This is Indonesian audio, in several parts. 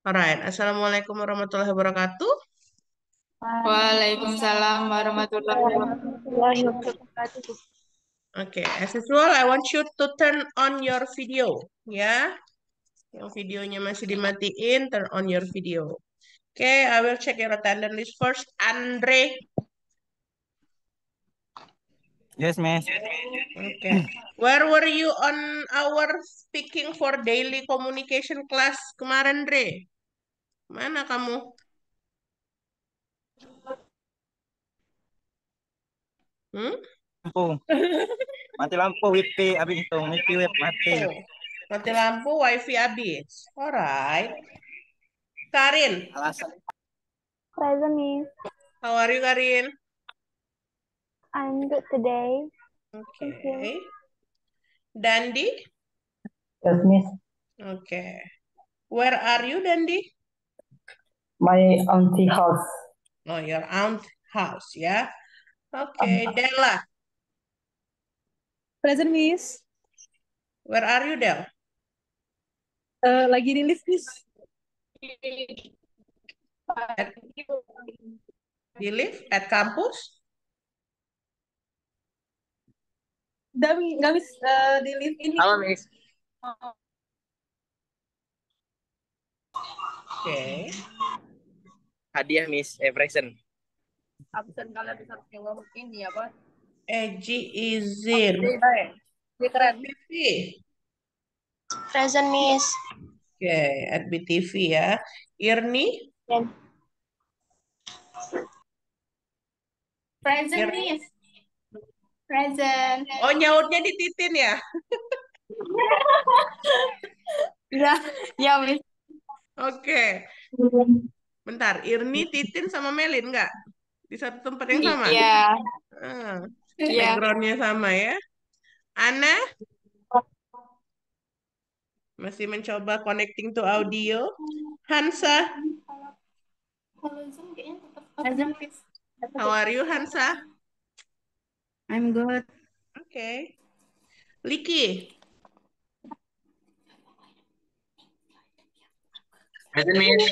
Alright, Assalamualaikum warahmatullahi wabarakatuh. Waalaikumsalam warahmatullahi wabarakatuh. Warahmatullahi wabarakatuh. Okay, as usual, I want you to turn on your video, ya. Yang videonya masih dimatiin, turn on your video. Okay, I will check your attendance list first. Andre, Yes, Miss. okay. Where were you on our speaking for daily communication class kemarin, Andre? Mana kamu? Hmm? Lampu. Mati lampu, wifi, abis itu wifi web mati. Oh, mati lampu, wifi habis. Alright. Karin, Alasan. Present, Miss. how are you, Karin? I'm good today. Thank you. Okay. Dandi? Yes, Miss. Okay. Where are you, Dandi? My auntie house. Oh, your aunt house, ya. Okay. Della, Present, Miss. where are you, Del? Lagi di lift, Miss. At, di live at campus? Nggak, Miss, di lift ini. Halo, Miss. Okay. Hadiah, Miss. Present. Absen kalian bisa ngomong ini apa? Eji izin. Dia keren. TV. Present, Miss. Okay, at BTV ya. Irni? Present, Irni. Miss. Present. Oh, nyautnya di Titin ya? Ya, ya, Miss. Oke. Bentar, Irni, Titin sama Melin nggak? Di satu tempat yang sama? Iya. Ah, Iya. backgroundnya sama ya. Ana? Masih mencoba connecting to audio. Hansa? Present, Miss. How are you, Hansa? I'm good. Okay. Liki? Present, Miss.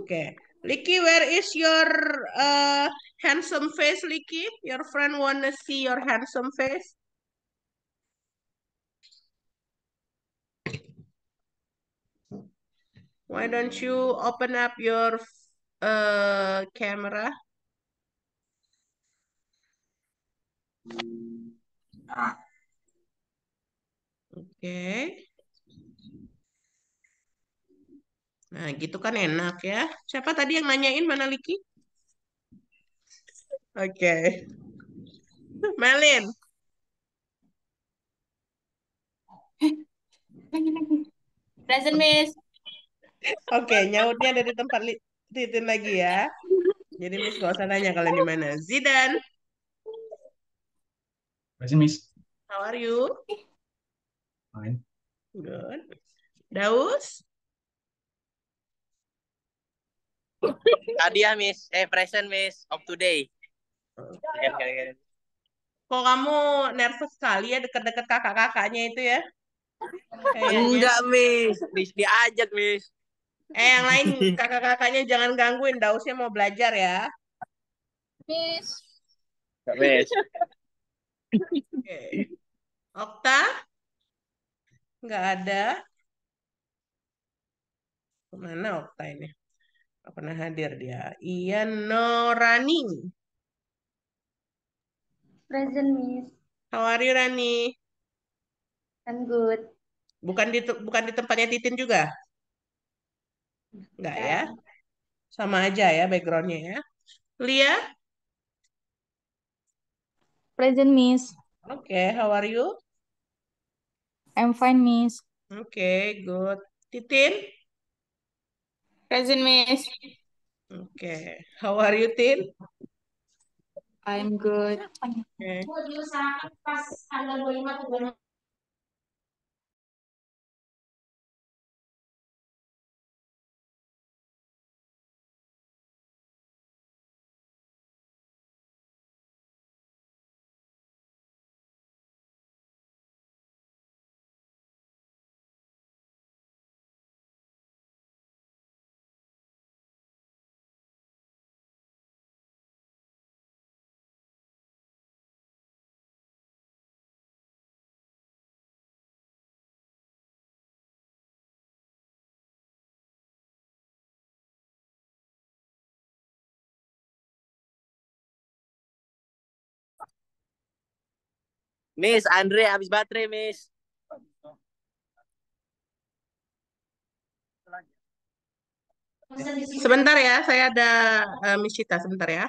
Okay. Liki, where is your handsome face, Liki? Your friend wanna see your handsome face? Why don't you open up your camera? Okay. Nah, gitu kan enak ya. Siapa tadi yang nanyain mana Liki? Oke. Melin. Present, Miss. Oke, nyautnya dari tempat Titin lagi ya. Jadi Miss gak usah nanya kalian di mana. Zidan, Present, Miss. how are you? Fine. Good. Daus? Hadiah, Miss. Present, Miss. Of today. Kok kamu nervous sekali ya deket-deket kakak-kakaknya itu ya? Kayaknya. Enggak, Miss. Diajak, Miss. Yang lain kakak-kakaknya jangan gangguin. Dausnya mau belajar ya. Miss. Miss. Oke. Okta? Nggak ada. Kemana Okta ini? Nggak pernah hadir dia. Ian Norani. Present, Miss. How are you, Rani? I'm good. Bukan di tempatnya Titin juga? Enggak ya? Sama aja ya backgroundnya ya. Lia? Present, Miss. Oke, how are you? I'm fine, Miss. Oke, good. Titin? Present, Miss. Oke, how are you, Tin? I'm good. Oke. Miss, Andre habis baterai, Miss. Sebentar ya, saya ada Miss Cita, sebentar ya.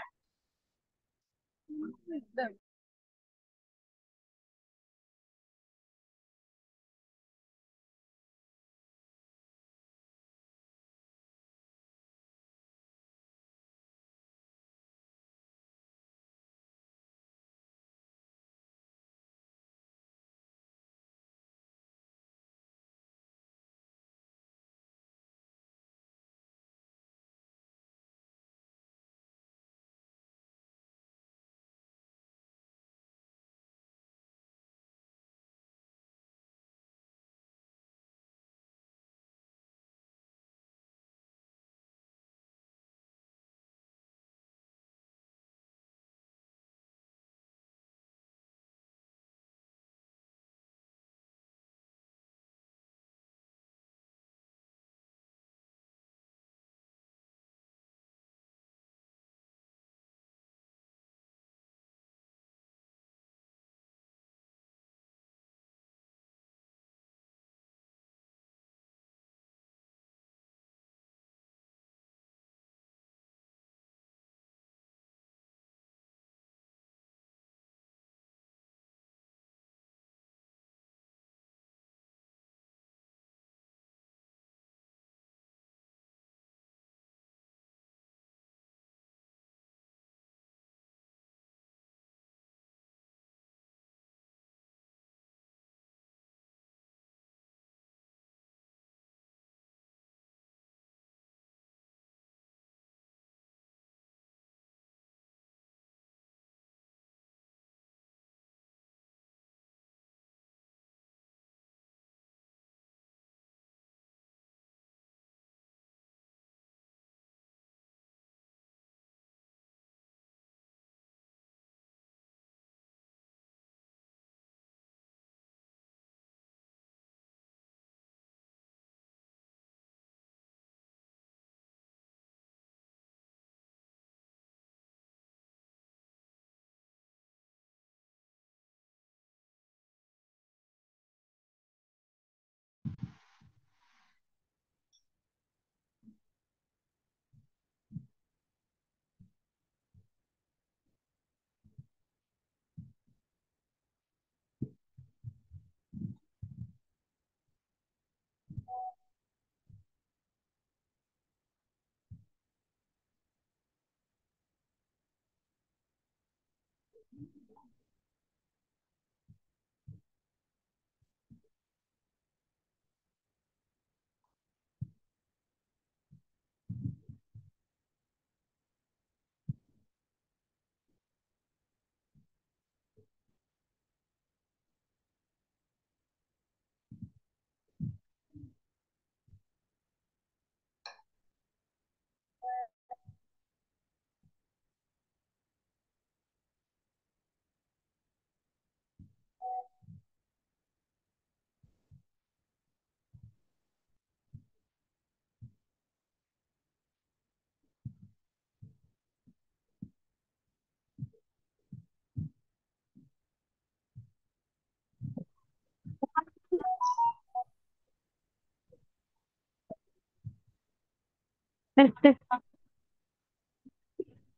Tes.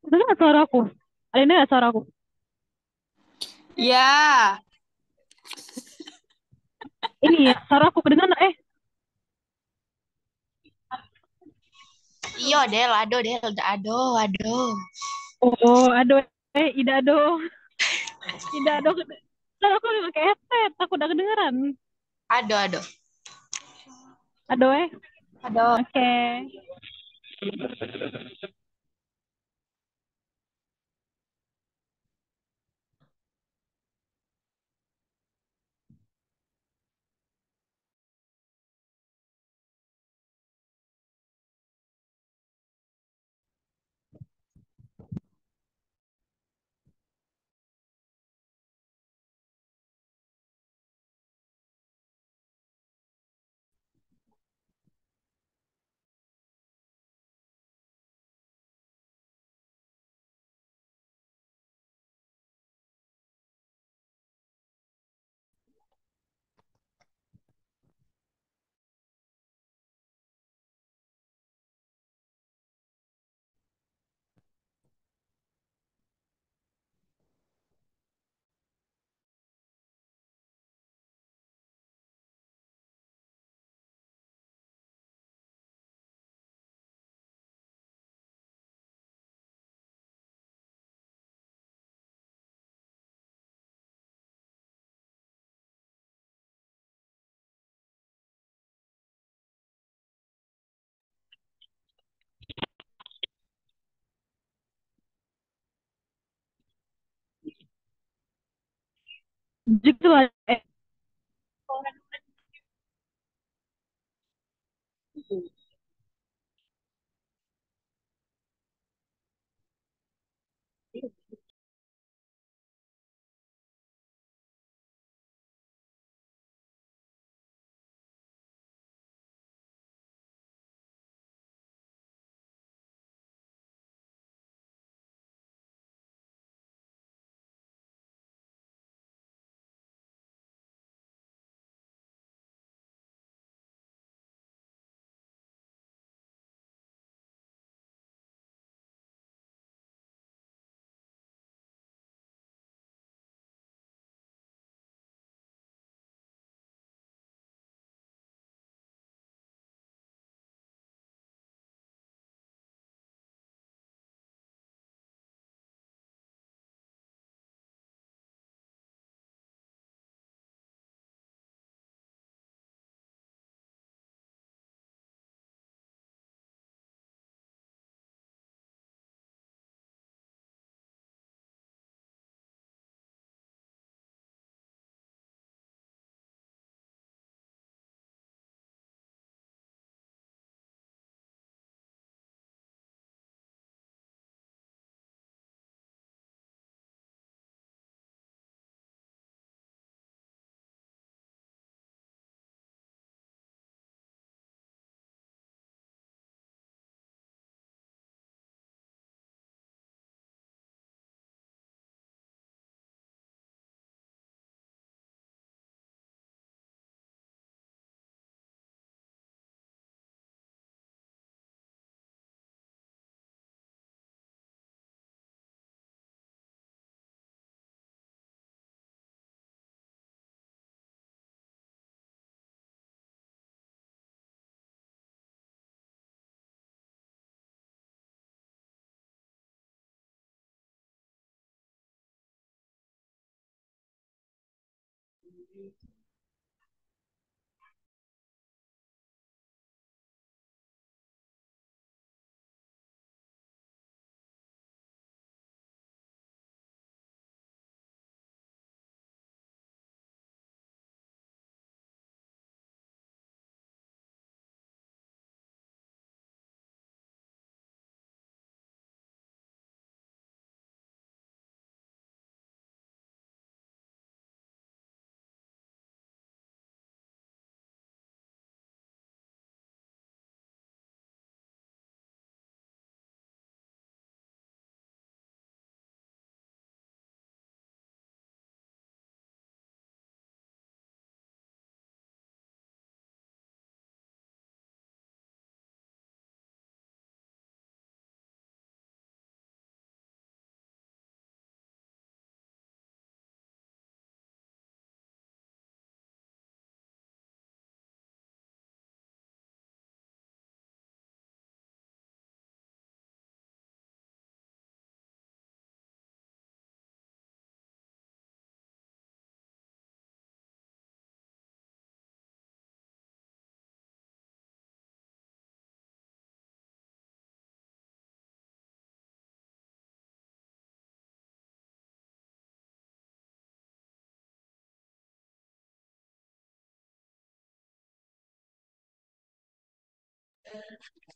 Dengar nggak suara aku? Ada ini nggak suara aku? Ya. Ini ya, suara aku kedengeran. Iya, Del, aduh, aduh. Oh, aduh, Ida aduh. Ida aduh. Suara aku lagi pakai headset, aku udah kedengeran. Aduh. Aduh, Aduh. Oke. Objek tuh ada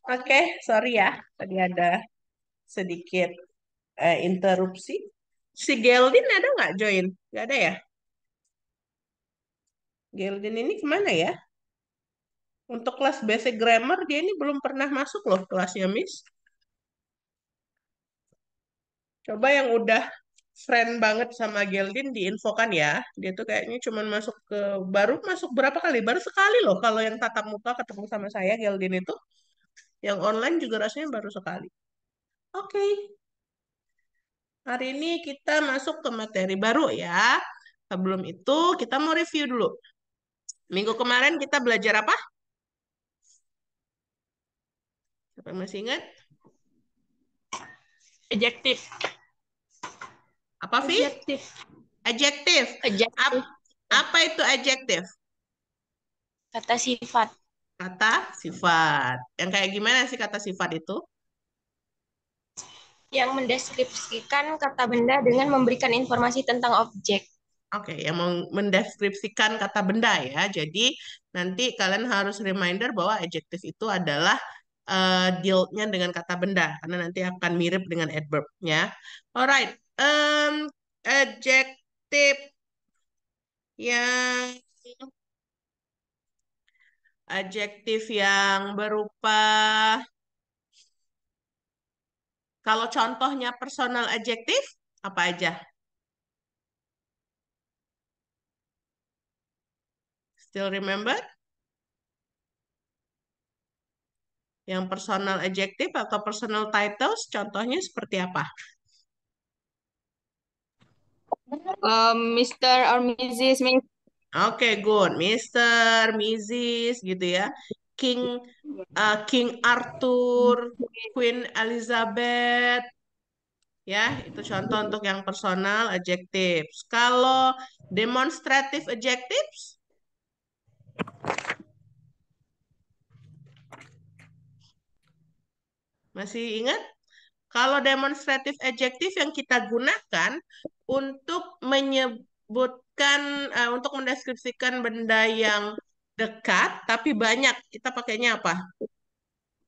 Oke, sorry ya. Tadi ada sedikit interupsi. Si Geldin ada nggak join? Nggak ada ya? Geldin ini kemana ya? Untuk kelas basic grammar dia ini belum pernah masuk loh kelasnya Miss. Coba yang udah friend banget sama Geldin diinfokan ya. Dia tuh kayaknya cuman baru masuk berapa kali? Baru sekali loh kalau yang tatap muka ketemu sama saya Geldin itu. Yang online juga rasanya baru sekali. Oke, hari ini kita masuk ke materi baru ya. Sebelum itu kita mau review dulu. Minggu kemarin kita belajar apa? Siapa yang masih ingat? Adjektif. Apa, Vi? Adjektif. Adjektif. Adjektif. Apa itu adjektif? Kata sifat. Kata sifat. Yang kayak gimana sih kata sifat itu? Yang mendeskripsikan kata benda dengan memberikan informasi tentang objek. Oke, yang mendeskripsikan kata benda ya. Jadi nanti kalian harus reminder bahwa adjective itu adalah deal-nya dengan kata benda karena nanti akan mirip dengan adverb ya. Alright, adjective yang berupa kalau contohnya personal adjective apa aja? Still remember? Yang personal adjective atau personal titles contohnya seperti apa? Mr. or Mrs. Miss. Oke, good. Mr., Mrs. gitu ya. King Arthur, Queen Elizabeth, ya, itu contoh untuk yang personal adjectives. Kalau demonstrative adjectives, masih ingat? Kalau demonstrative adjective yang kita gunakan untuk menyebutkan, untuk mendeskripsikan benda yang dekat tapi banyak, kita pakainya apa?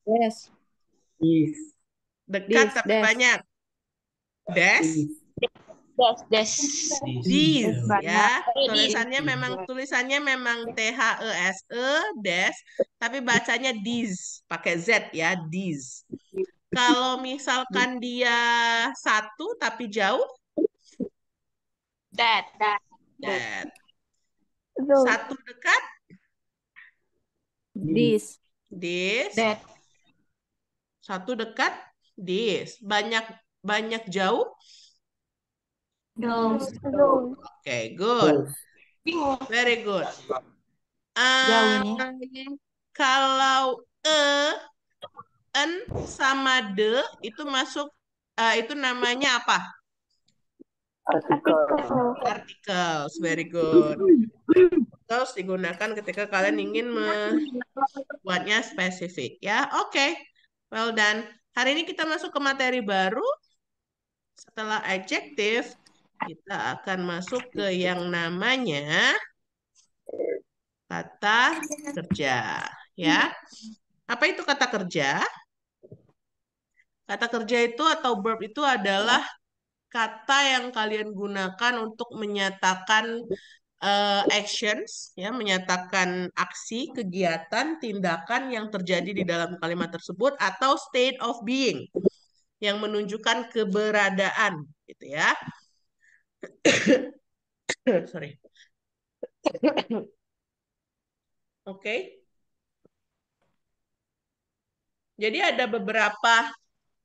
Yes. Is. Dekat This, tapi this. banyak. Des, Is. Yes, yes. dis, ya. This. Tulisannya memang THESE, des, tapi bacanya dis, pakai Z ya, dis. Kalau misalkan dia satu tapi jauh, That. that. Those. Satu dekat, This. this. That. Satu dekat, this. Banyak jauh. Those. Those. Oke, good. Those. Bingung. Very good. Jauh ini. Kalau en sama de itu masuk, itu namanya apa? Article. Articles. Very good. Terus digunakan ketika kalian ingin membuatnya spesifik ya. Oke. Well done. Hari ini kita masuk ke materi baru. Setelah adjective, kita akan masuk ke yang namanya kata kerja, ya. Apa itu kata kerja? Kata kerja itu atau verb itu adalah kata yang kalian gunakan untuk menyatakan actions, ya, menyatakan aksi, kegiatan, tindakan yang terjadi di dalam kalimat tersebut atau state of being yang menunjukkan keberadaan, gitu ya. Sorry. Oke. Jadi ada beberapa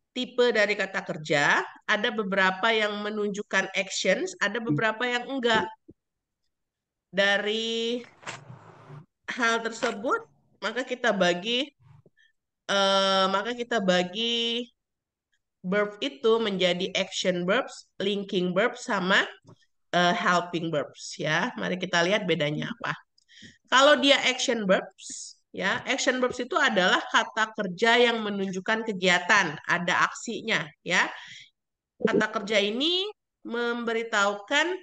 tipe dari kata kerja, ada beberapa yang menunjukkan actions, ada beberapa yang enggak. Dari hal tersebut, maka kita bagi verb itu menjadi action verbs, linking verbs, sama helping verbs ya. Mari kita lihat bedanya apa. Kalau dia action verbs, ya, action verbs itu adalah kata kerja yang menunjukkan kegiatan, ada aksinya, ya. Kata kerja ini memberitahukan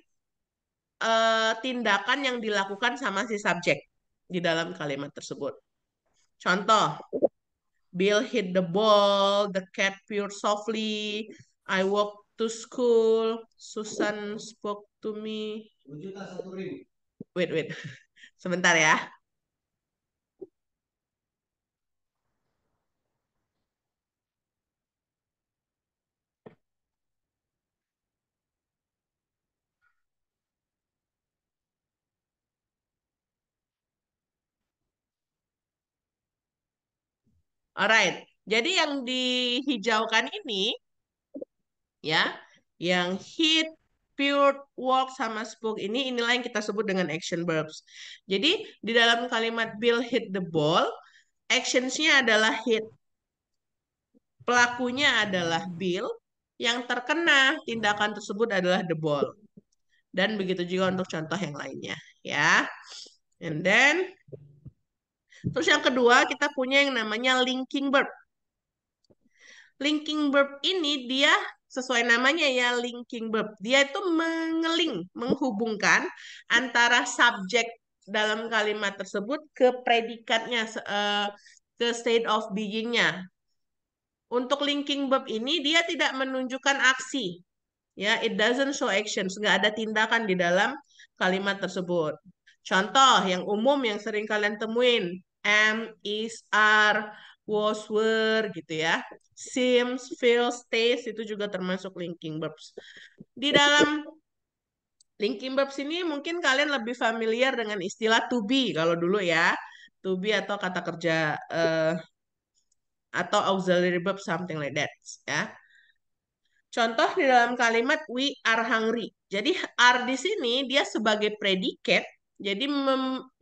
tindakan yang dilakukan sama si subjek di dalam kalimat tersebut. Contoh, Bill hit the ball, the cat purred softly, I walked to school, Susan spoke to me. Wait. Sebentar ya. Alright, jadi yang dihijaukan ini, ya, yang hit, pure, walk, sama spoke ini, inilah yang kita sebut dengan action verbs. Jadi di dalam kalimat Bill hit the ball, actions-nya adalah hit. Pelakunya adalah Bill, yang terkena tindakan tersebut adalah the ball. Dan begitu juga untuk contoh yang lainnya, ya. And then, terus yang kedua kita punya yang namanya linking verb. Linking verb ini dia sesuai namanya ya, linking verb. Dia itu menghubungkan antara subjek dalam kalimat tersebut ke predikatnya, ke state of being-nya. Untuk linking verb ini dia tidak menunjukkan aksi. Ya, it doesn't show actions, nggak ada tindakan di dalam kalimat tersebut. Contoh yang umum yang sering kalian temuin, am, is, are, was, were, gitu ya. Seems, feels, stays, itu juga termasuk linking verbs. Di dalam linking verbs ini mungkin kalian lebih familiar dengan istilah to be kalau dulu ya. To be atau kata kerja atau auxiliary verb something like that ya. Contoh di dalam kalimat we are hungry. Jadi are di sini dia sebagai predikat. Jadi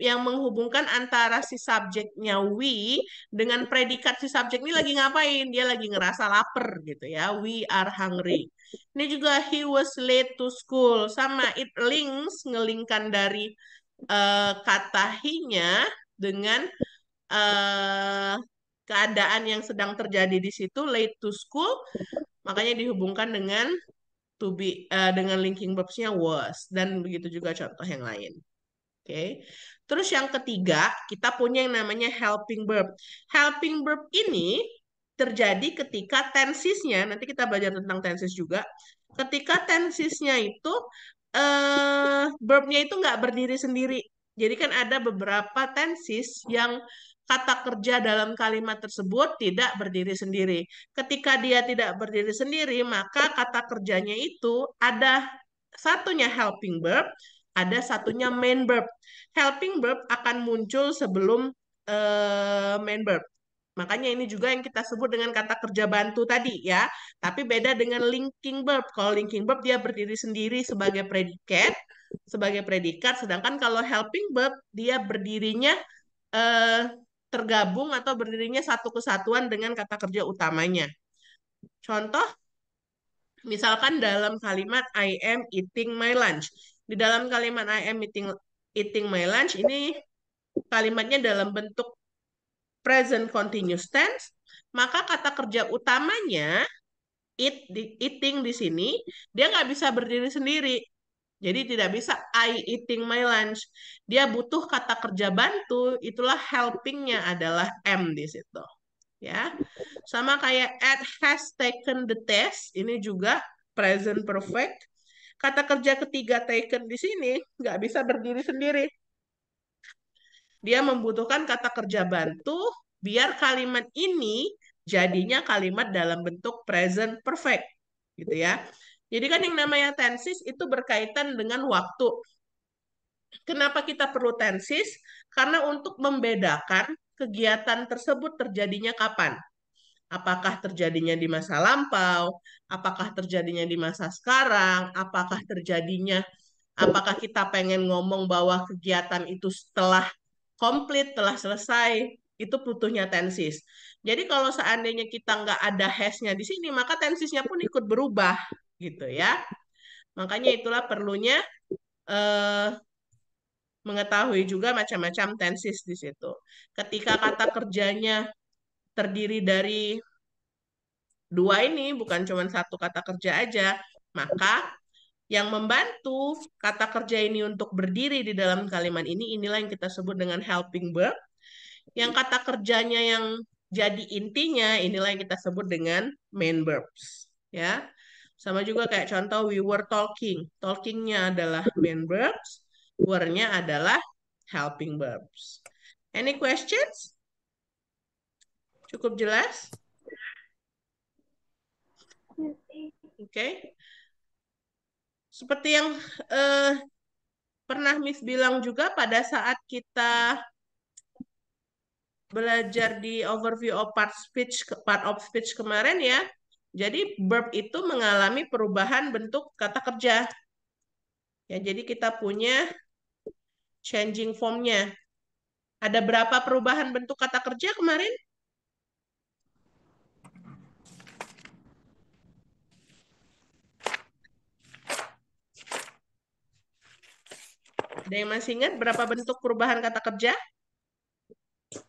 yang menghubungkan antara si subjeknya we dengan predikat si subjek ini lagi ngapain? Dia lagi ngerasa lapar gitu ya. We are hungry. Ini juga he was late to school. Sama it links, ngelingkan dari kata he-nya dengan keadaan yang sedang terjadi di situ, late to school. Makanya dihubungkan dengan to be dengan linking verbs-nya was, dan begitu juga contoh yang lain. Oke. Terus yang ketiga, kita punya yang namanya helping verb. Helping verb ini terjadi ketika tensesnya, nanti kita belajar tentang tenses juga. Ketika tensesnya itu verbnya itu nggak berdiri sendiri. Jadi kan ada beberapa tenses yang kata kerja dalam kalimat tersebut tidak berdiri sendiri. Ketika dia tidak berdiri sendiri, maka kata kerjanya itu ada satunya helping verb, ada satunya main verb. Helping verb akan muncul sebelum main verb. Makanya ini juga yang kita sebut dengan kata kerja bantu tadi ya. Tapi beda dengan linking verb. Kalau linking verb dia berdiri sendiri sebagai predikat, sedangkan kalau helping verb dia berdirinya tergabung atau berdirinya satu kesatuan dengan kata kerja utamanya. Contoh, misalkan dalam kalimat I am eating my lunch. Di dalam kalimat I am eating my lunch, ini kalimatnya dalam bentuk present continuous tense, maka kata kerja utamanya eating di sini, dia nggak bisa berdiri sendiri. Jadi tidak bisa I eating my lunch. Dia butuh kata kerja bantu, itulah helpingnya adalah am di situ. Ya, sama kayak Ed has taken the test, ini juga present perfect. Kata kerja ketiga taken di sini nggak bisa berdiri sendiri. Dia membutuhkan kata kerja bantu biar kalimat ini jadinya kalimat dalam bentuk present perfect, gitu ya. Jadi kan yang namanya tenses itu berkaitan dengan waktu. Kenapa kita perlu tenses? Karena untuk membedakan kegiatan tersebut terjadinya kapan. Apakah terjadinya di masa lampau, apakah terjadinya di masa sekarang, apakah kita pengen ngomong bahwa kegiatan itu setelah komplit, telah selesai, itu butuhnya tenses. Jadi kalau seandainya kita nggak ada has-nya di sini, maka tensesnya pun ikut berubah, gitu ya. Makanya itulah perlunya mengetahui juga macam-macam tenses di situ. Ketika kata kerjanya terdiri dari dua ini, bukan cuma satu kata kerja aja, maka yang membantu kata kerja ini untuk berdiri di dalam kalimat ini, inilah yang kita sebut dengan helping verb. Yang kata kerjanya yang jadi intinya, inilah yang kita sebut dengan main verbs. Ya, sama juga kayak contoh we were talking. Talking-nya adalah main verbs, were-nya adalah helping verbs. Any questions? Cukup jelas? Oke. Seperti yang pernah Miss bilang juga pada saat kita belajar di overview of part of speech kemarin ya. Jadi verb itu mengalami perubahan bentuk kata kerja. Ya, jadi kita punya changing form-nya. Ada berapa perubahan bentuk kata kerja kemarin? Ada yang masih ingat berapa bentuk perubahan kata kerja?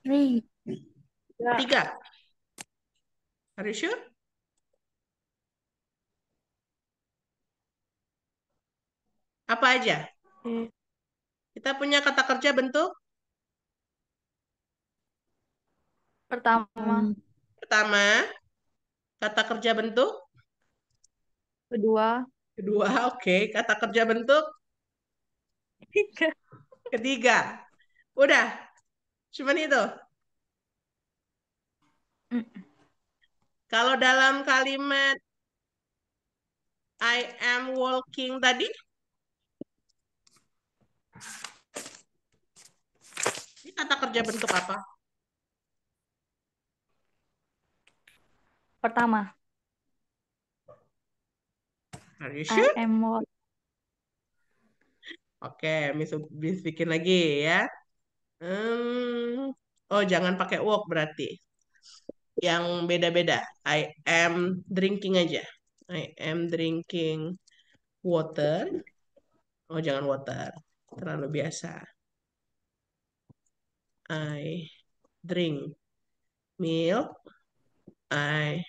3. 3. Are you sure? Apa aja? Eh, Kita punya kata kerja bentuk Pertama, pertama, kata kerja bentuk kedua, kedua, oke. Kata kerja bentuk tiga. ketiga. Udah, cuman itu. Mm, Kalau dalam kalimat I am walking tadi, ini kata kerja bentuk apa? Pertama, Are you I sure? am walk. Oke, Miss bikin lagi ya. Oh, jangan pakai walk berarti. Yang beda-beda. I am drinking aja. I am drinking water. Oh, jangan water. Terlalu biasa. I drink milk. I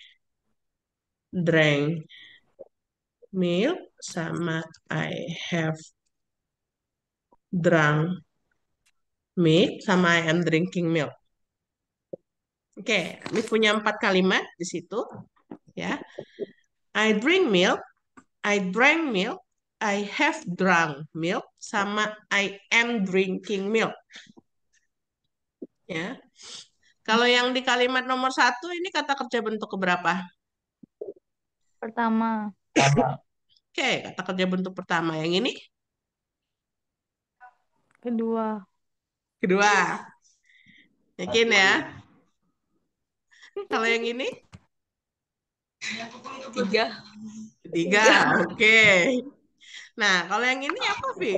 drank milk. Sama I have drunk milk. Sama I am drinking milk. Oke, Miss punya 4 kalimat di situ. Ya. I drink milk. I drank milk, I have drunk milk, sama I am drinking milk. Ya. Kalau yang di kalimat nomor 1 ini kata kerja bentuk keberapa? Pertama, Oke, kata kerja bentuk pertama. Yang ini? kedua, Kedua. Yakin ya? Kalau yang ini? tiga, Ketiga. Oke. Nah, kalau yang ini apa, Vi?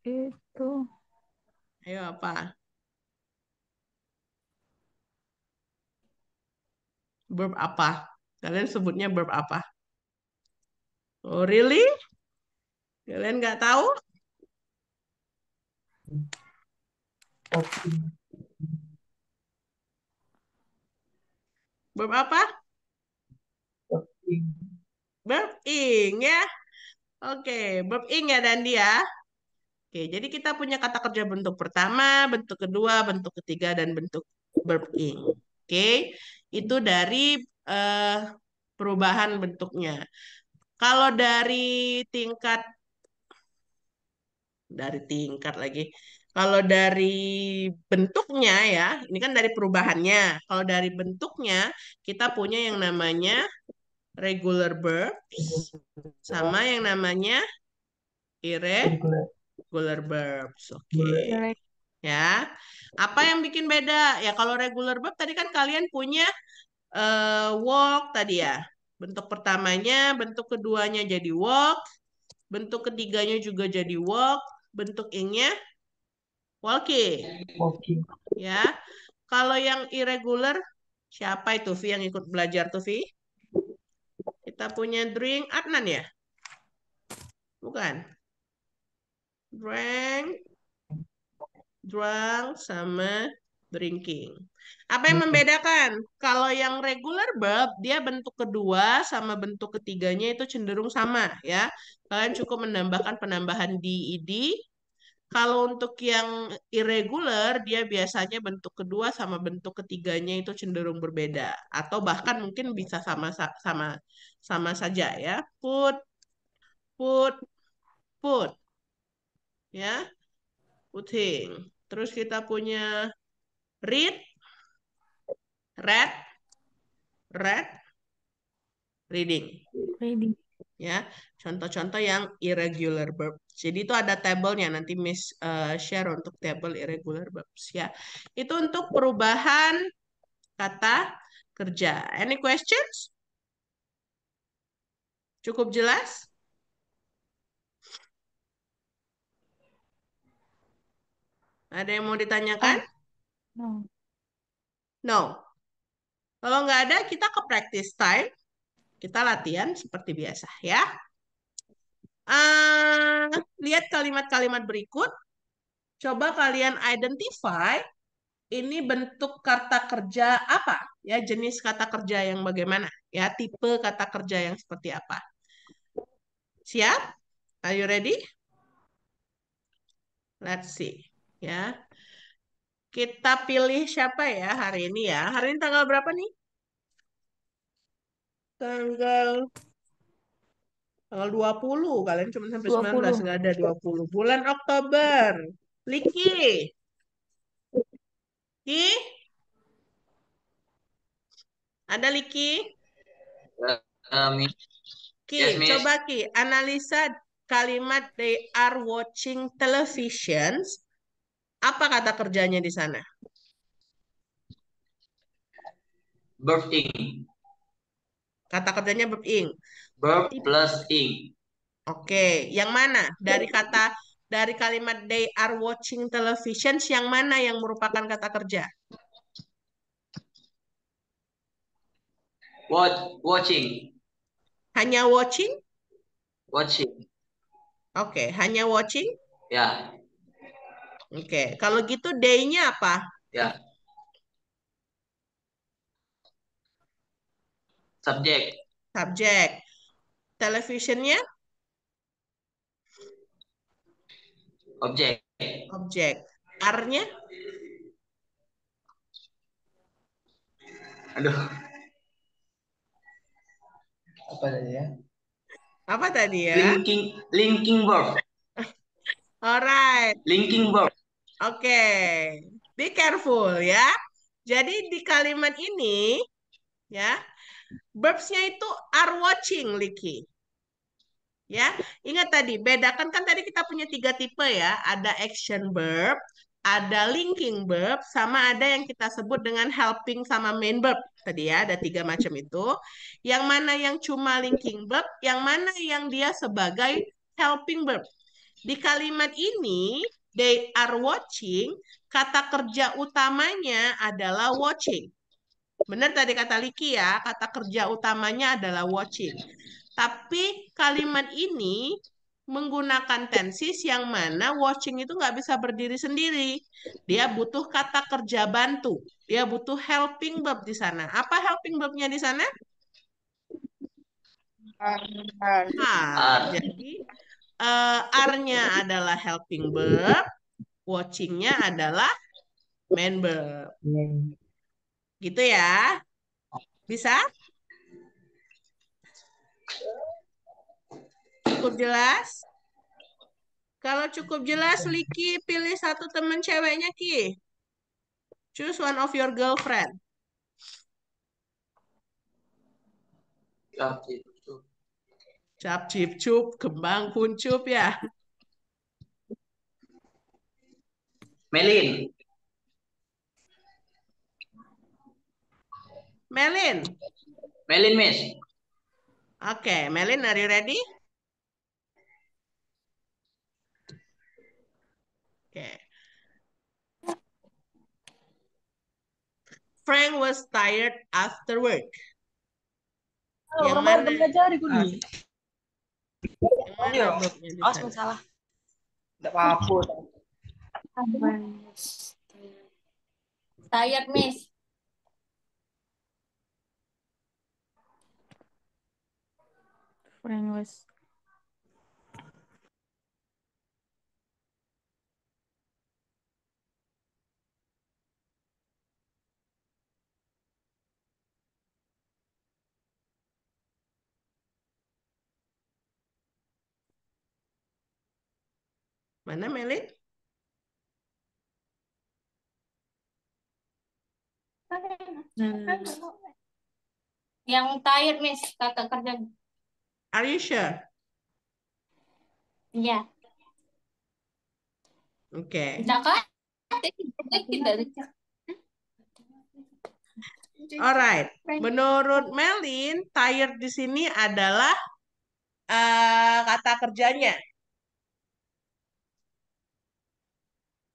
itu. Ayo apa? Verb apa? Kalian sebutnya verb apa? Oh, really? Kalian nggak tahu? Verb apa? Verb ing ya. Oke, verb ing ya Dandi ya. Oke, jadi kita punya kata kerja bentuk pertama, bentuk kedua, bentuk ketiga, dan bentuk verb ing. Oke, itu dari eh, perubahan bentuknya. Kalau dari tingkat lagi. Kalau dari bentuknya ya, ini kan dari perubahannya. Kalau dari bentuknya, kita punya yang namanya regular verbs sama yang namanya irregular verbs. Oke. Jelek. Ya. Apa yang bikin beda? Ya kalau regular verb tadi kan kalian punya walk tadi ya. Bentuk pertamanya, bentuk keduanya jadi walk, bentuk ketiganya juga jadi walk, bentuk ingnya walking. Ya. Kalau yang irregular, siapa itu Vi yang ikut belajar tuh Vi? Kita punya drink Adnan ya? Bukan. Drink, drunk, sama drinking. Apa yang membedakan? Kalau yang regular verb, dia bentuk kedua sama bentuk ketiganya itu cenderung sama ya. Kalian cukup menambahkan penambahan di id. Kalau untuk yang irregular, dia biasanya bentuk kedua sama bentuk ketiganya itu cenderung berbeda. Atau bahkan mungkin bisa sama saja ya. Put, put, put. Ya, puting. Terus kita punya read, read, read, reading. Reading. Ya, contoh-contoh yang irregular verb. Jadi itu ada tabelnya nanti Miss share untuk tabel irregular verbs ya. Itu untuk perubahan kata kerja. Any questions? Cukup jelas? Ada yang mau ditanyakan? No. No. Kalau nggak ada, kita ke practice time. Kita latihan seperti biasa ya. Lihat kalimat-kalimat berikut. Coba kalian identify ini bentuk kata kerja apa? Ya, jenis kata kerja yang bagaimana? Ya, tipe kata kerja yang seperti apa? Siap? Are you ready? Let's see. Ya, kita pilih siapa ya hari ini ya? Hari ini tanggal berapa nih? Tanggal tanggal 20. Kalian cuma sampai 19, 20. nggak ada 20. Bulan Oktober. Liki. Ki? Ada Liki? Miss. Ki, Yes, Miss. coba Ki, analisa kalimat they are watching televisions. Apa kata kerjanya di sana? Verb ing. Kata kerjanya verb ing. Verb plus ing. Oke, yang mana? Dari kalimat they are watching televisions, yang mana yang merupakan kata kerja? Watching. Hanya watching? Watching. Oke, hanya watching? Ya. Oke, kalau gitu day-nya apa? Ya. Subjek. Subjek. Televisionnya? Objek. Objek. Are-nya? Aduh. Apa tadi ya? Apa tadi ya? Linking verb. Alright. Linking verb. Oke. Be careful ya. Jadi di kalimat ini ya, verbs-nya itu are watching, Liki. Ya, ingat tadi, bedakan kan tadi kita punya 3 tipe ya. Ada action verb, ada linking verb, sama ada yang kita sebut dengan helping sama main verb. Tadi ya, ada 3 macam itu. Yang mana yang cuma linking verb, yang mana yang dia sebagai helping verb. Di kalimat ini, they are watching, kata kerja utamanya adalah watching. Benar tadi kata Liki ya, kata kerja utamanya adalah watching. Tapi kalimat ini menggunakan tenses yang mana watching itu nggak bisa berdiri sendiri. Dia butuh kata kerja bantu. Dia butuh helping verb di sana. Apa helping verb-nya di sana? Jadi are-nya adalah helping verb, watching-nya adalah main verb. Gitu ya. Bisa? Cukup jelas? Kalau cukup jelas, Liki pilih satu teman ceweknya, Ki. Choose one of your girlfriend. Cap cip cup, kembang kuncup ya. Melin. Melin. Melin, Miss. Oke, Melin, are you ready? Oke. Frank was tired after work. Yang mana? Yang mana verbnya di sana? Salah. Tidak apa-apa. Tired, Miss. Frank was Mana Melin? Yang tired, Miss. Kakak kerja. Are you sure? Iya. Oke. Tidak kan? Tidak. Alright. Menurut Melin, tired di sini adalah kata kerjanya.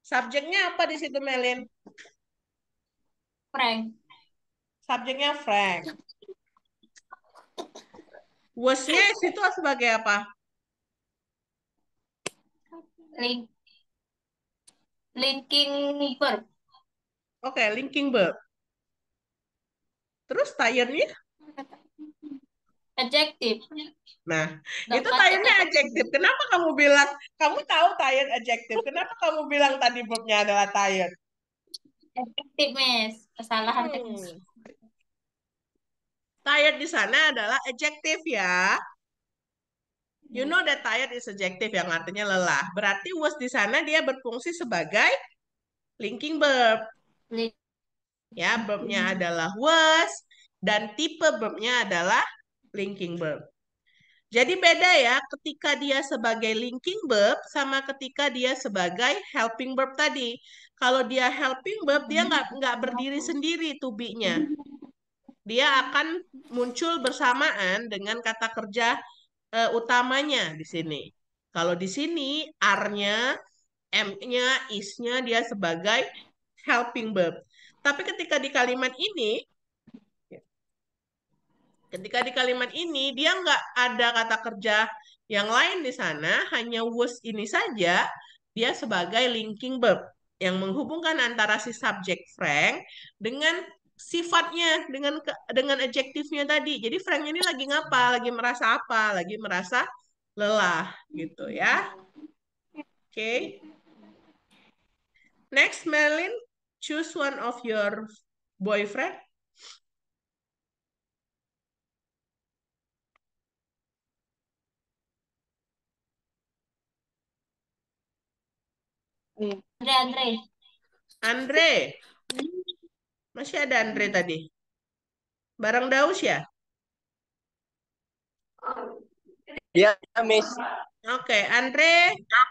Subjeknya apa di situ, Melin? Frank. Subjeknya Frank. Was-nya situ sebagai apa? Linking verb. Oke, linking verb. Terus tirednya? Adjective. Nah, itu Dapat tirednya adjective. Kenapa kamu bilang, kamu tahu tired adjective? Kenapa kamu bilang tadi verbnya adalah tired? adjective, Miss. Kesalahan teknis. Tired di sana adalah adjective ya. You know that tired is adjective yang artinya lelah. Berarti was di sana dia berfungsi sebagai linking verb. Li- Ya, verbnya adalah was dan tipe verbnya adalah linking verb. Jadi beda ya ketika dia sebagai linking verb sama ketika dia sebagai helping verb tadi. Kalau dia helping verb dia nggak berdiri sendiri to be-nya. Dia akan muncul bersamaan dengan kata kerja utamanya di sini. Kalau di sini are-nya, am-nya, is-nya dia sebagai helping verb. Tapi ketika di kalimat ini dia nggak ada kata kerja yang lain di sana, hanya was ini saja, dia sebagai linking verb yang menghubungkan antara si subjek Frank dengan sifatnya, dengan adjektifnya tadi. Jadi Frank ini lagi ngapa? Lagi merasa apa? Lagi merasa lelah gitu ya. Oke. Next, Merlin, choose one of your boyfriend. Andre. Andre. Masih ada Andre tadi. Bareng Daus ya? Iya, Miss. Oke, Andre. Dah.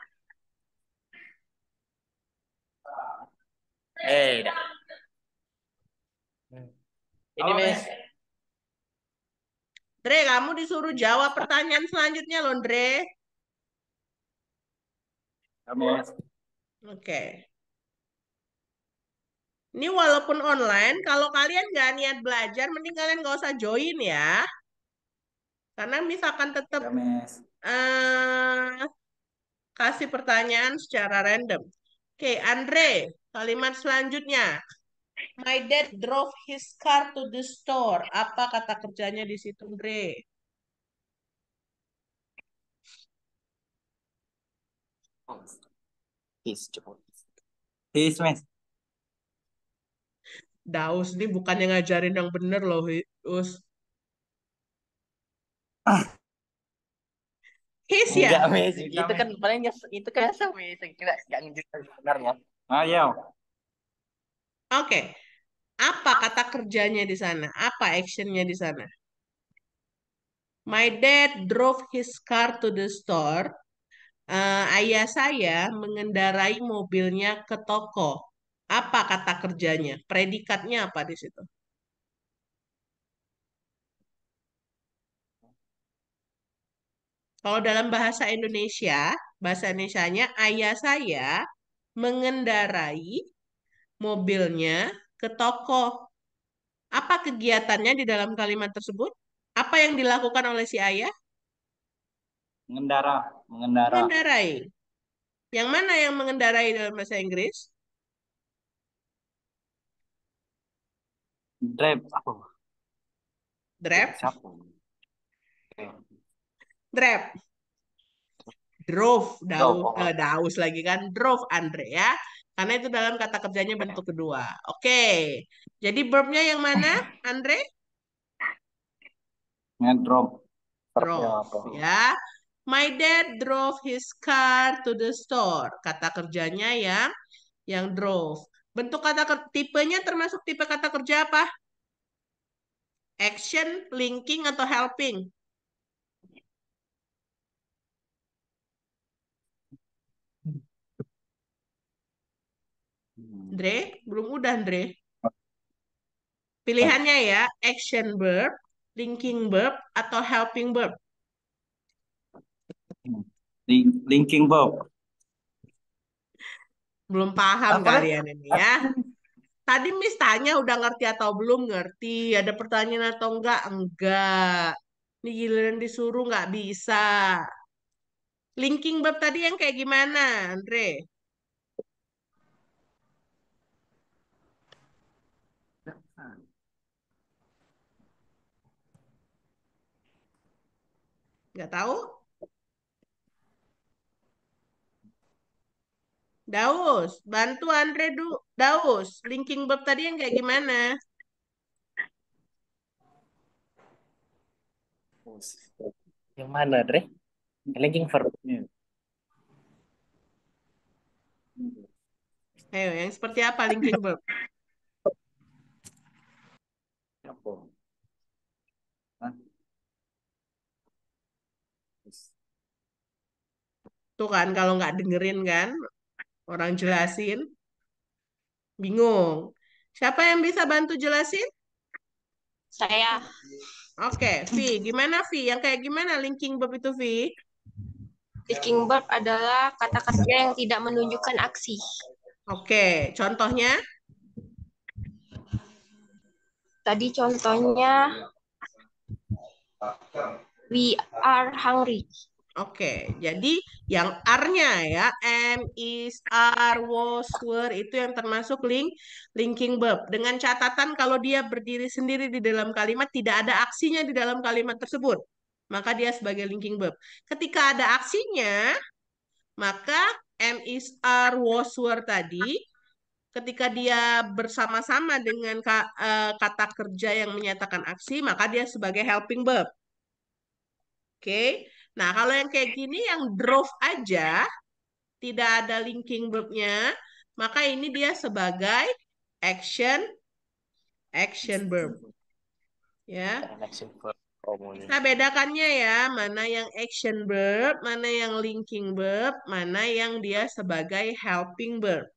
Ini Miss. Andre, kamu disuruh jawab pertanyaan selanjutnya loh, Andre. Ya, Miss. Oke. Ini walaupun online, kalau kalian nggak niat belajar, mending kalian nggak usah join ya. Karena misalkan tetap Ya, Miss. kasih pertanyaan secara random. Oke, Andre, kalimat selanjutnya. My dad drove his car to the store. Apa kata kerjanya di situ, Andre? His, Miss. Daus ini bukannya ngajarin yang bener loh, Us. His ya? Enggak, Miss. Itu kan paling itu kan sama Miss. Enggak ngejelasin sebenarnya. Ayo. Oke. Apa kata kerjanya di sana? Apa actionnya di sana? My dad drove his car to the store. Ayah saya mengendarai mobilnya ke toko. Apa kata kerjanya? Predikatnya apa di situ? Kalau dalam bahasa Indonesianya ayah saya mengendarai mobilnya ke toko. Apa kegiatannya di dalam kalimat tersebut? Apa yang dilakukan oleh si ayah? Mengendara. Mengendarai. Yang mana yang mengendarai dalam bahasa Inggris? Drive. Apa? Drive. Siapa? Drive. Drove. Drove. Daus lagi kan. Drove Andre ya. Karena itu dalam kata kerjanya bentuk kedua. Oke. Jadi verbnya yang mana, Andre? Ngedrop. Drove ya. My dad drove his car to the store. Kata kerjanya yang drove. Bentuk tipenya termasuk tipe kata kerja apa? Action, linking, atau helping? Andre, belum udah Andre. Pilihannya ya, action verb, linking verb, atau helping verb. Linking verb. Belum paham Apa? kalian ini ya. Tadi Miss tanya udah ngerti atau belum ngerti. Ada pertanyaan atau enggak? Enggak. Ini giliran disuruh nggak bisa. Linking verb tadi yang kayak gimana, Andre? Nggak tahu? Daus, bantu Andre Daus, linking verb tadi yang kayak gimana? Yang mana, Dre? Linking verb. Ayo, yang seperti apa linking verb? Apa? Hah? Tuh kan, kalau nggak dengerin kan, orang jelasin, bingung. Siapa yang bisa bantu jelasin? Saya. Oke, Vi, gimana Vi? Yang kayak gimana linking verb itu Vi? Linking verb adalah kata kerja yang tidak menunjukkan aksi. Oke, contohnya? Tadi contohnya we are hungry. Oke, jadi yang are-nya ya, am, is, are, was, were, itu yang termasuk linking verb. Dengan catatan kalau dia berdiri sendiri di dalam kalimat, tidak ada aksinya di dalam kalimat tersebut. Maka dia sebagai linking verb. Ketika ada aksinya, maka am, is, are, was, were tadi, ketika dia bersama-sama dengan kata kerja yang menyatakan aksi, maka dia sebagai helping verb. Oke. Nah, kalau yang kayak gini yang drove aja, tidak ada linking verb-nya, maka ini dia sebagai action verb. Ya. Action verb. Kita bedakannya ya, mana yang action verb, mana yang linking verb, mana yang dia sebagai helping verb.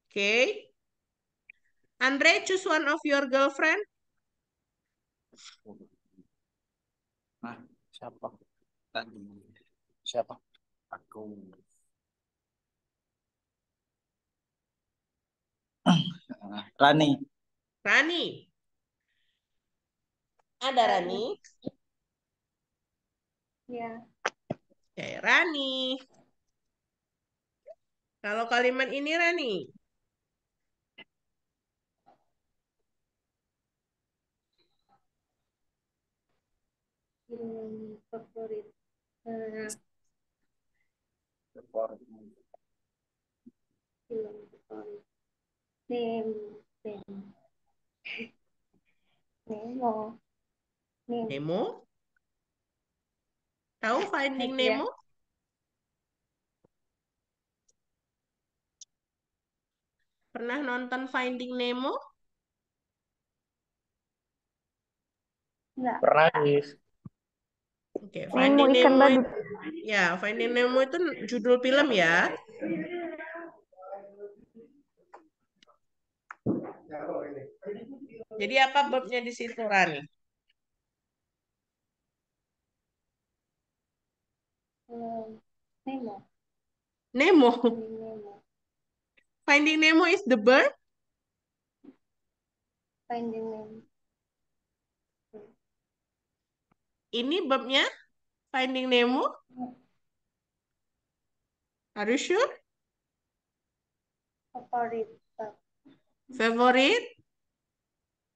Oke. Andre, choose one of your girlfriend. Nah, siapa? Tadi. Siapa? Aku. Rani. Rani. Ada Rani? Ya. Oke, Rani. Kalau kalimat ini Rani. Film favorit. Film favorit. Nemo. Nemo? Tahu Finding Iya. Nemo? Pernah nonton Finding Nemo? Enggak. Pernah, Oke, Nemo Finding ikan Nemo badut. ya, Finding Nemo itu judul film ya. Jadi apa verbnya di situ, Rani? Nemo. Nemo. Nemo. Finding Nemo is the bird. Finding Nemo. Ini verbnya Finding Nemo. Are you sure? Favorit. Favorite?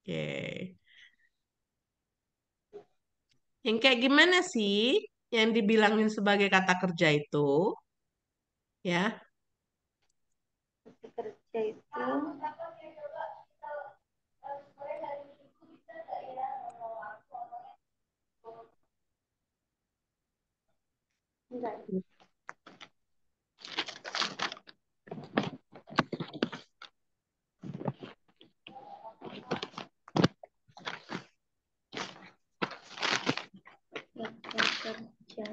Oke. Yang kayak gimana sih yang dibilangin sebagai kata kerja itu? Ya. Kerja itu enggak. Kerja.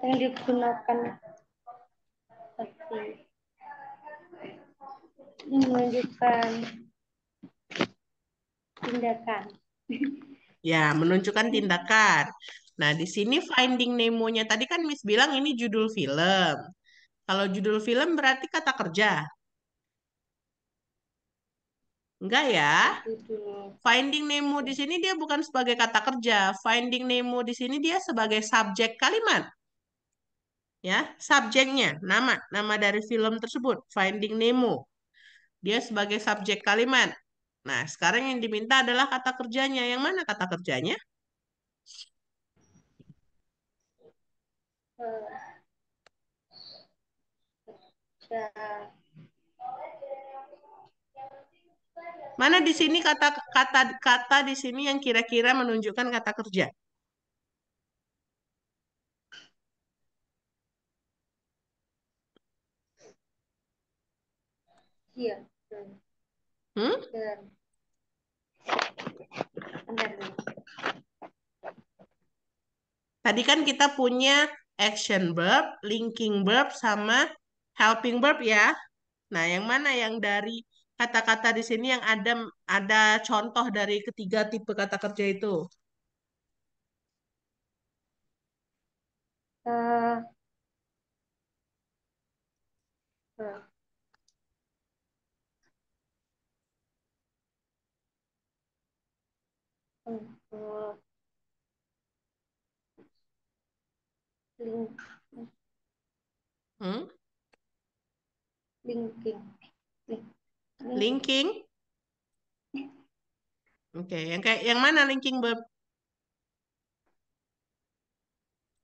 yang digunakan seperti menunjukkan tindakan. Ya, menunjukkan tindakan. Nah, di sini Finding Nemo-nya tadi kan Miss bilang ini judul film. Kalau judul film berarti kata kerja. Enggak ya? Judul Finding Nemo di sini dia bukan sebagai kata kerja. Finding Nemo di sini dia sebagai subjek kalimat. Ya, subjeknya, nama dari film tersebut, Finding Nemo. Dia sebagai subjek kalimat. Nah, sekarang yang diminta adalah kata kerjanya. Yang mana kata kerjanya? ya, Mana di sini kata di sini yang kira-kira menunjukkan kata kerja? here. Hmm? Dan bentar nih. Tadi kan kita punya action verb, linking verb, sama helping verb ya. Nah, yang mana yang dari kata-kata di sini yang ada contoh dari ketiga tipe kata kerja itu? Eh, eh, eh, link, Hmm? linking, link, link, Linking? Oke, yang mana linking verb?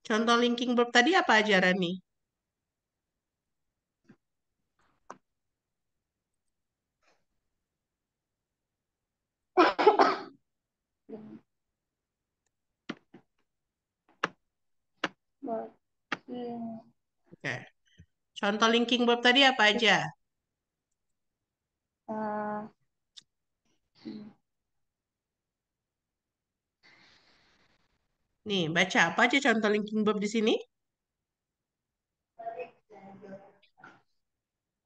Contoh linking verb tadi apa aja, Rani? link, Oke. Contoh linking verb tadi apa aja? eh, Nih, baca apa aja contoh linking verb di sini?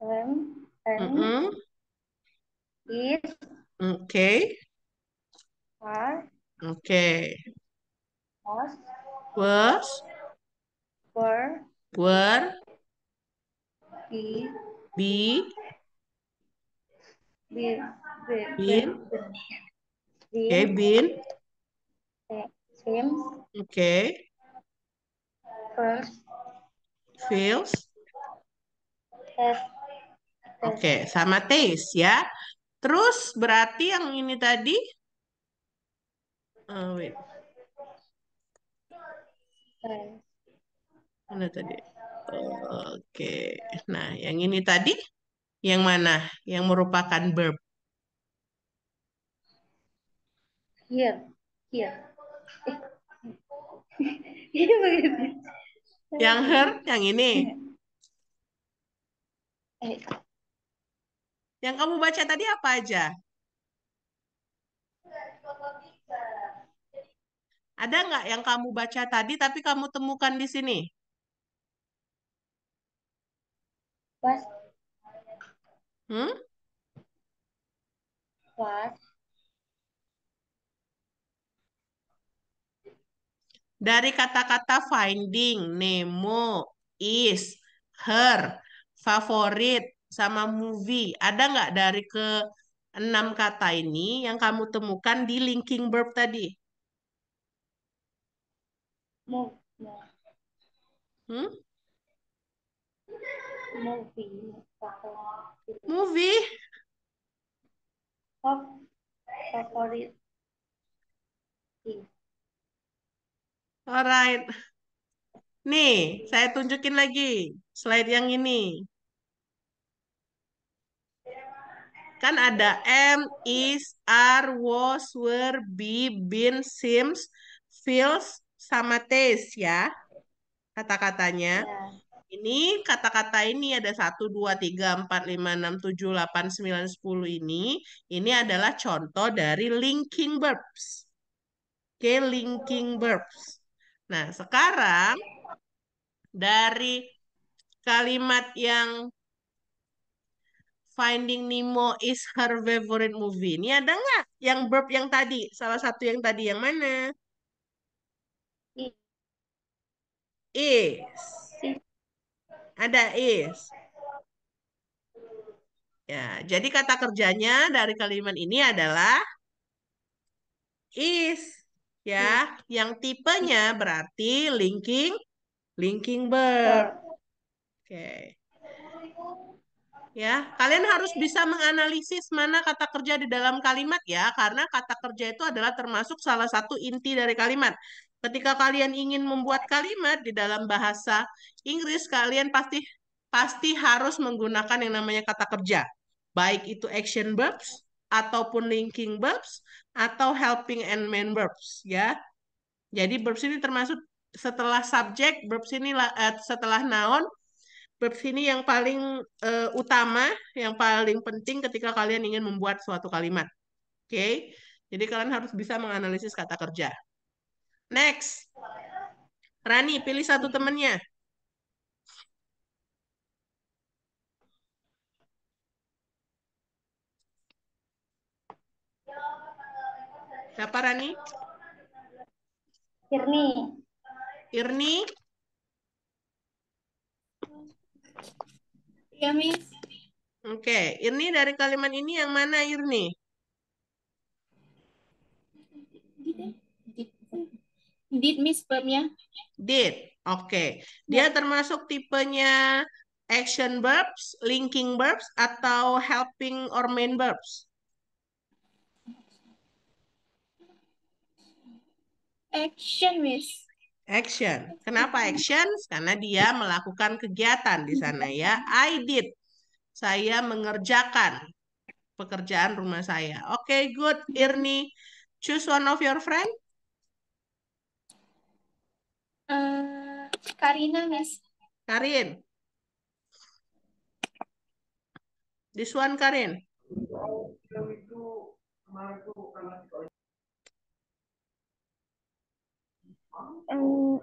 and, Mm-mm. is, Oke, are, oke. was, Was, were, were, be, be, be, be, been, oke, been, been, seems, oke, first, feels, has, oke, sama taste ya. Terus berarti yang ini tadi, wait, has, mana tadi? Oke, nah yang ini tadi, yang mana? Yang merupakan verb. here, here. Ini begitu. Yang her, yang ini. Eh, Yang kamu baca tadi apa aja? Ada nggak yang kamu baca tadi tapi kamu temukan di sini? was, Hmm? was, Dari kata-kata finding, Nemo, is, her, favorit, sama movie. Ada nggak dari ke 6 kata ini yang kamu temukan di linking verb tadi? move, no, Hmm? movie, atau Movie? favorit, is, Alright. Nih, saya tunjukin lagi slide yang ini. Kan ada am, is, are, was, were, be, been, seems, feels, sama taste ya kata-katanya. ya, Ini kata-kata ini ada 1, 2, 3, 4, 5, 6, 7, 8, 9, 10 ini. Ini adalah contoh dari linking verbs. Oke, linking verbs. Nah, sekarang dari kalimat yang Finding Nemo is her favorite movie. Ini ada nggak yang verb yang tadi? Salah satu yang tadi yang mana? Is. Ada is. Ya, jadi kata kerjanya dari kalimat ini adalah is. Ya, yang tipenya berarti linking verb. Oke. Ya, kalian harus bisa menganalisis mana kata kerja di dalam kalimat ya, karena kata kerja itu adalah termasuk salah satu inti dari kalimat. Ketika kalian ingin membuat kalimat di dalam bahasa Inggris, kalian pasti harus menggunakan yang namanya kata kerja. Baik itu action verbs ataupun linking verbs atau helping and main verbs ya. Jadi verbs ini termasuk setelah subjek, verbs ini setelah noun, verbs ini yang paling utama, yang paling penting ketika kalian ingin membuat suatu kalimat. Oke? Jadi kalian harus bisa menganalisis kata kerja. Next. Rani, pilih satu temennya. Siapa Rani? Irni. Irni? Ya, Miss. Oke, Irni dari kalimat ini yang mana Irni? Did Miss verbnya? Did. Oke. Dia termasuk tipenya action verbs, linking verbs, atau helping or main verbs? Action, Miss. Action. Kenapa action? Karena dia melakukan kegiatan di sana ya. I did. Saya mengerjakan pekerjaan rumah saya. Oke, good. Irni, choose one of your friend. Karina, Miss. Karin. This one, Karin.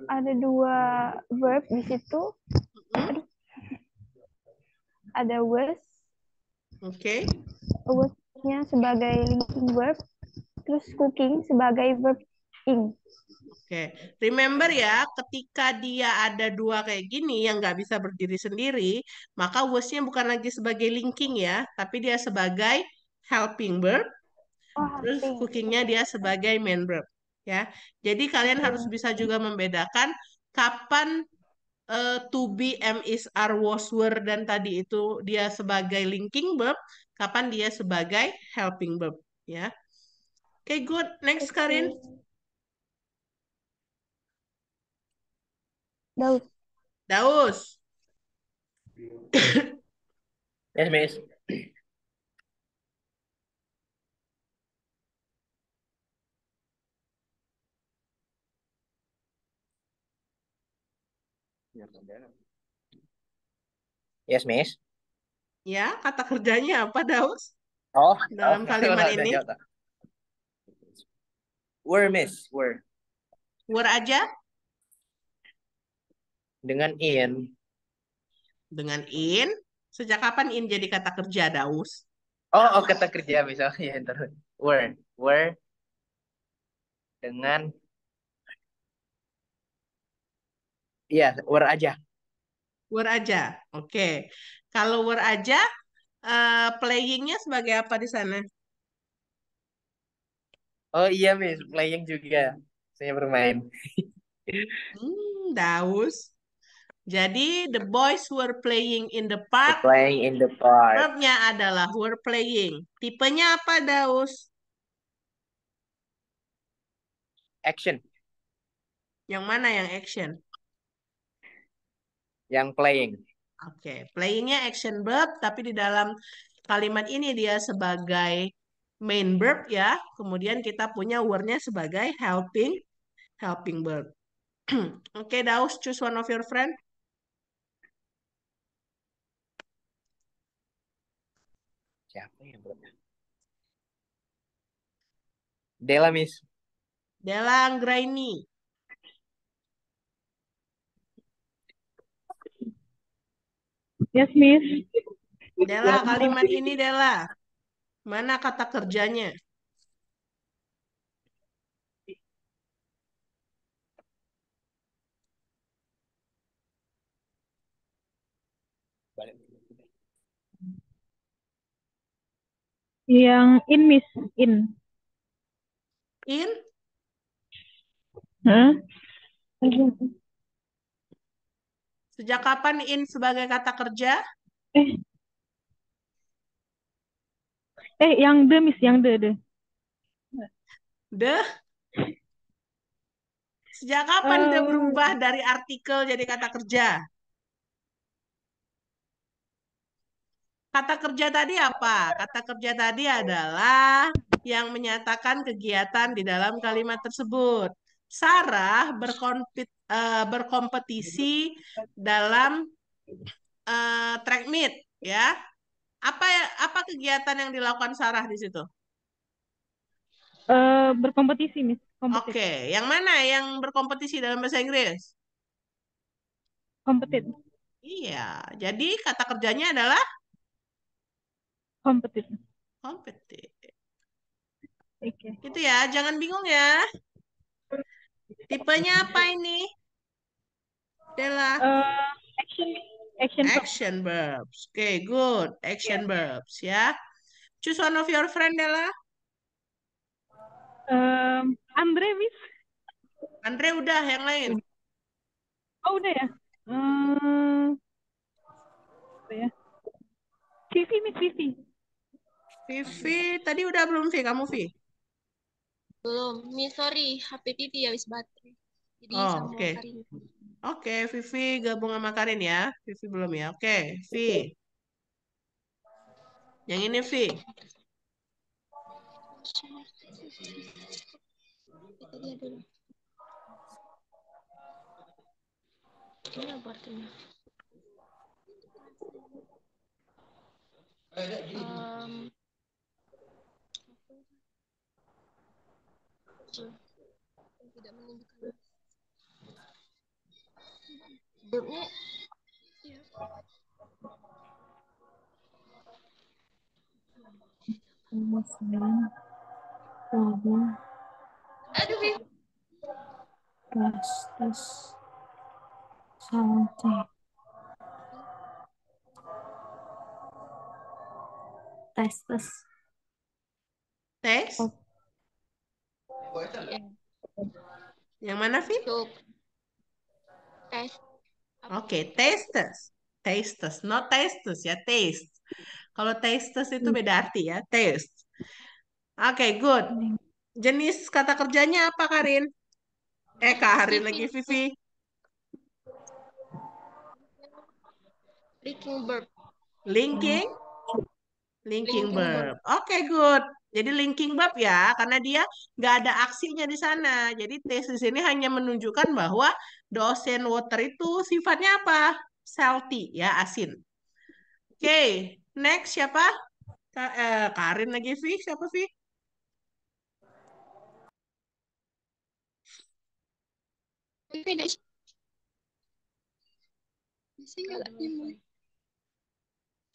Ada dua verb di situ. Ada was. Oke. Was-nya sebagai linking verb, terus cooking sebagai verb ing. Oke, remember ya, ketika dia ada dua kayak gini yang nggak bisa berdiri sendiri, maka was-nya bukan lagi sebagai linking ya, tapi dia sebagai helping verb, terus cookingnya dia sebagai main verb. Ya, jadi kalian harus bisa juga membedakan kapan to be, am, is, are, was, were, dan tadi itu dia sebagai linking verb, kapan dia sebagai helping verb. Ya, oke, good. Next, Karin. Daus. Daus. Yes, Miss. Yes, Miss. Ya, kata kerjanya apa, Daus? Oh, Dalam kalimat ini. Were, Miss. Were. Were aja? Dengan in. Dengan in. Sejak kapan in jadi kata kerja, Daus? Oh, kata kerja misalnya. Terus. Were. Were. Dengan. Iya, were aja. Were aja. Oke. Kalau were aja, playing-nya sebagai apa di sana? Oh iya, Miss. Playing juga. Saya bermain. Daus. Jadi, the boys were playing in the park. Playing in the park. Verb-nya adalah were playing. Tipenya apa, Daus? Action. Yang mana yang action? Yang playing. Oke, playing-nya action verb, tapi di dalam kalimat ini dia sebagai main verb ya. Kemudian kita punya were-nya sebagai helping verb. Oke, Daus, choose one of your friend. Siapa yang belum? Dela, Miss. Dela Anggraini. Yes, Miss. Dela, kalimat ini Dela. Mana kata kerjanya? Yang in, Miss. In. In? Hah? Sejak kapan in sebagai kata kerja? Eh, yang the, Miss. Yang the. The? Sejak kapan the Eh, berubah dari artikel jadi kata kerja? Kata kerja tadi apa? Kata kerja tadi adalah yang menyatakan kegiatan di dalam kalimat tersebut. Sarah berkompetisi dalam track meet, ya. Apa kegiatan yang dilakukan Sarah di situ? berkompetisi, Miss. Kompetit. Oke, yang mana yang berkompetisi dalam bahasa Inggris? Kompetit. Iya, jadi kata kerjanya adalah Kompetit. kompeti. Oke. Gitu ya, jangan bingung ya. Tipenya apa ini? Dela. Action. Action verb. Action verbs. Oke, good. Action verbs ya. Choose one of your friend, Dela. Andre, Miss. Andre udah, yang lain. Oh, udah ya. Apa ya? Vivi, Miss Vivi. Vivi, tadi udah belum Vi? Kamu Vi? Belum. Miss, sorry. HP Vivi habis baterai. Jadi Oh, sama oke. Karin. Oke, Vivi gabung sama Karin ya. Vivi belum ya. Oke, Vi. Yang ini Vi. Itu dia dulu. Ini apa artinya? Tidak menunjukkan. Verbnya ya. Aduh, Vivi. Testes. Tes. Yang mana Vi? Untuk tes. Oke, tastes. Tastes, not tastes ya, taste. Kalau tastes itu beda arti ya, taste. Oke, good. Jenis kata kerjanya apa, Karin? Karin lagi, Vivi. Linking verb. Linking? Linking Linking verb. Oke, good. Jadi linking verb ya, karena dia nggak ada aksinya di sana. Jadi taste di sini hanya menunjukkan bahwa the ocean water itu sifatnya apa? Salty, ya, asin. Oke, next siapa? Karin lagi, Vi. Siapa, Vi? Vivi ada bisa nggak lah?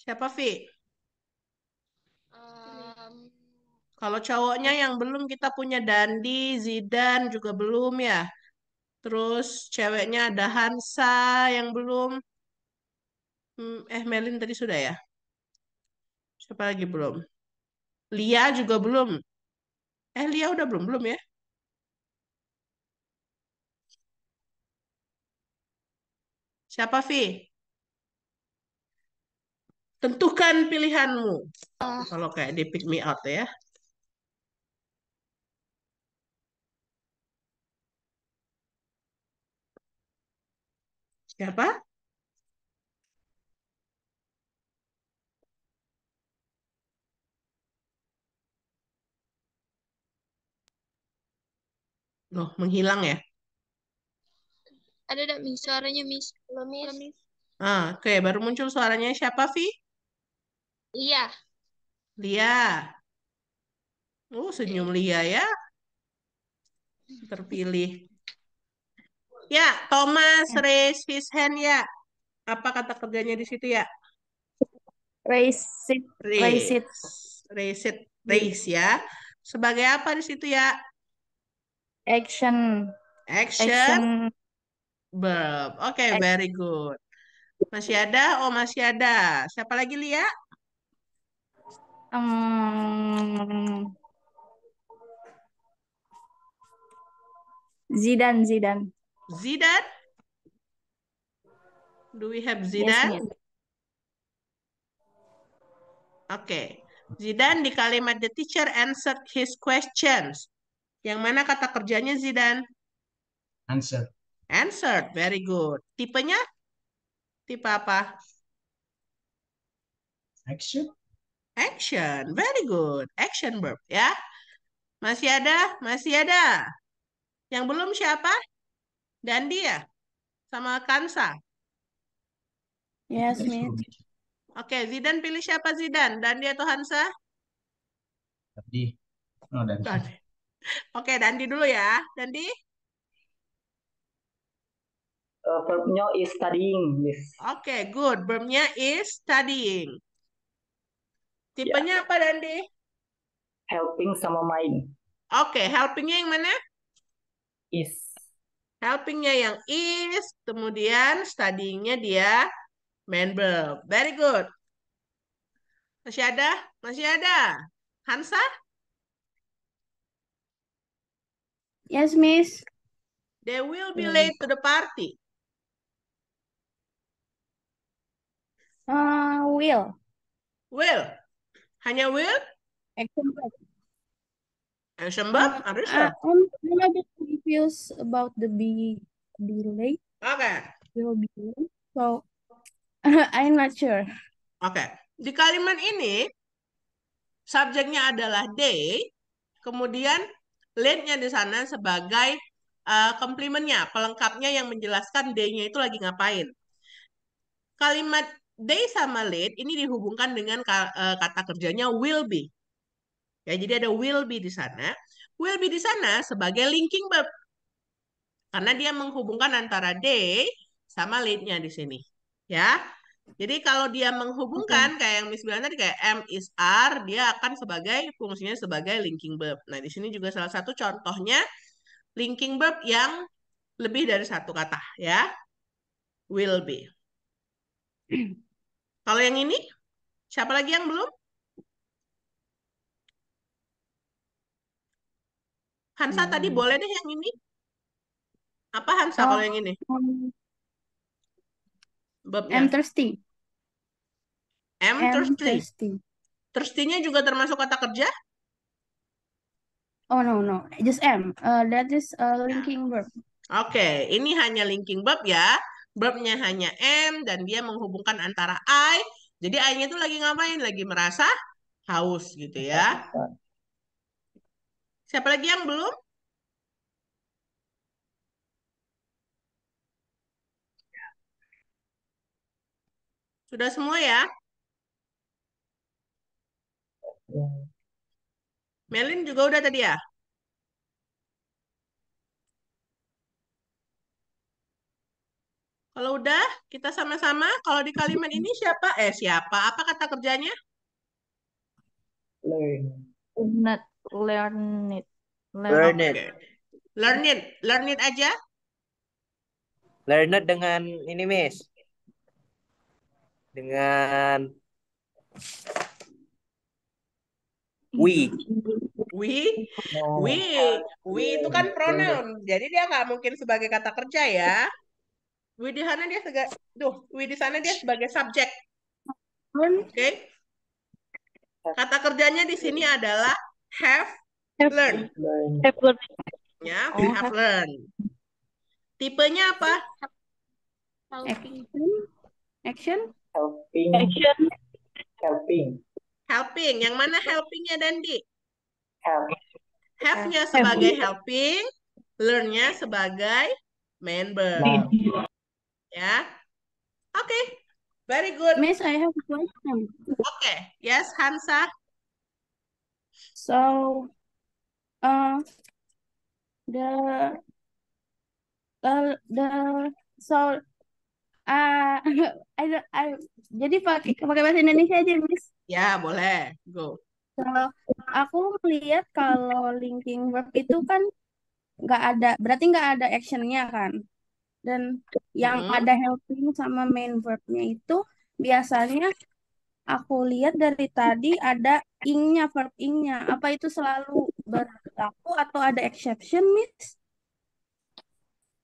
Siapa, Vi? Kalau cowoknya yang belum kita punya Dandi, Zidan juga belum ya. Terus ceweknya ada Hansa yang belum. Melin tadi sudah ya. Siapa lagi belum? Lia juga belum. Lia udah belum ya? Siapa, Vi? Tentukan pilihanmu. Kalau kayak di Pick Me Out ya. Siapa? Loh, menghilang ya? Ada enggak Miss suaranya Miss? Halo Miss. Oke, baru muncul suaranya. Siapa, Vi? Iya. Lia. Senyum Lia ya. Terpilih. Ya, Thomas raise his hand ya. Apa kata kerjanya di situ ya? Raise it. Raise it. Raise it. Raise ya. Sebagai apa di situ ya? Action. Action Action. verb. Oke, very good. Masih ada? Oh, masih ada. Siapa lagi, Lia? Zidane. Zidane. Zidane? Do we have Yes, Zidane? Miss. Oke. Zidane di kalimat the teacher answered his questions. Yang mana kata kerjanya Zidane? Answer. Answered. Very good. Tipenya? Tipe apa? Action. Action. Very good. Action verb ya. Masih ada? Masih ada. Yang belum siapa? Dandi ya? Sama Kansa. Yes, Miss. Oke, Zidane pilih siapa Zidane? Dandi atau Hansa? Tadi. Oh, dan Dandi. Oke, Dandi dulu ya. Dandi? Verbnya is studying, Miss. Oke, good. Verbnya is studying. Tipenya apa, Dandi? Helping sama main. Oke, helpingnya yang mana? Is. Helpingnya yang is, kemudian studyingnya dia main verb. Very good. Masih ada? Masih ada. Hansa? Yes, Miss. They will be late to the party. Will. Will. Hanya will? Action verb. Action verb? Are you sure? I'm a bit confused about the be late. Oke. Will be late. So I'm not sure. Oke. Di kalimat ini, subjeknya adalah they, kemudian late-nya di sana sebagai komplimennya, pelengkapnya yang menjelaskan day-nya itu lagi ngapain. Kalimat they sama late ini dihubungkan dengan kata kerjanya will be. Ya, jadi ada will be di sana. Will be di sana sebagai linking verb. Karena dia menghubungkan antara day sama late-nya di sini. Ya. Jadi kalau dia menghubungkan kayak yang Miss bilang tadi kayak am is are, dia akan sebagai fungsinya sebagai linking verb. Nah, di sini juga salah satu contohnya linking verb yang lebih dari satu kata ya. Will be. Kalau yang ini siapa lagi yang belum? Hansa tadi boleh deh yang ini. Apa Hansa kalau yang ini? Verbnya. I'm thirsty. Am I'm thirsty. thirsty. Thirsty-nya juga termasuk kata kerja? Oh no, just am. That is a linking verb. Oke, ini hanya linking verb ya. Verbnya hanya am dan dia menghubungkan antara I. Jadi I-nya itu lagi ngapain? Lagi merasa haus gitu ya. Siapa lagi yang belum? Sudah semua ya? Melin juga udah tadi ya? Kalau udah, kita sama-sama. Kalau di kalimat ini siapa? Siapa? Apa kata kerjanya? Learn. Not learn it. Learn it. Oke. Learn it. Learn it aja. Learn it dengan ini, Miss. Dengan we. We itu kan pronoun. Jadi dia nggak mungkin sebagai kata kerja ya. We di sana dia we di sana dia sebagai subjek. Oke. Kata kerjanya di sini adalah have learned. Have learned. Ya, have learned. Tipenya apa? Action. Helping. Action. Helping. Helping. Yang mana helpingnya Dandi? Help. Have-nya sebagai helping, learn-nya sebagai main verb. Ya. Oke. Very good. Miss, I have a question. Oke. Yes, Hansa. So, the so Ah, jadi pakai pakai bahasa Indonesia aja, Miss. Ya, boleh. Go. Kalau aku melihat kalau linking verb itu kan nggak ada, berarti nggak ada actionnya kan. Dan yang Mm-mm. ada helping sama main verbnya itu biasanya aku lihat dari tadi ada ing-nya, verb ing-nya. Apa itu selalu berlaku atau ada exception, Miss?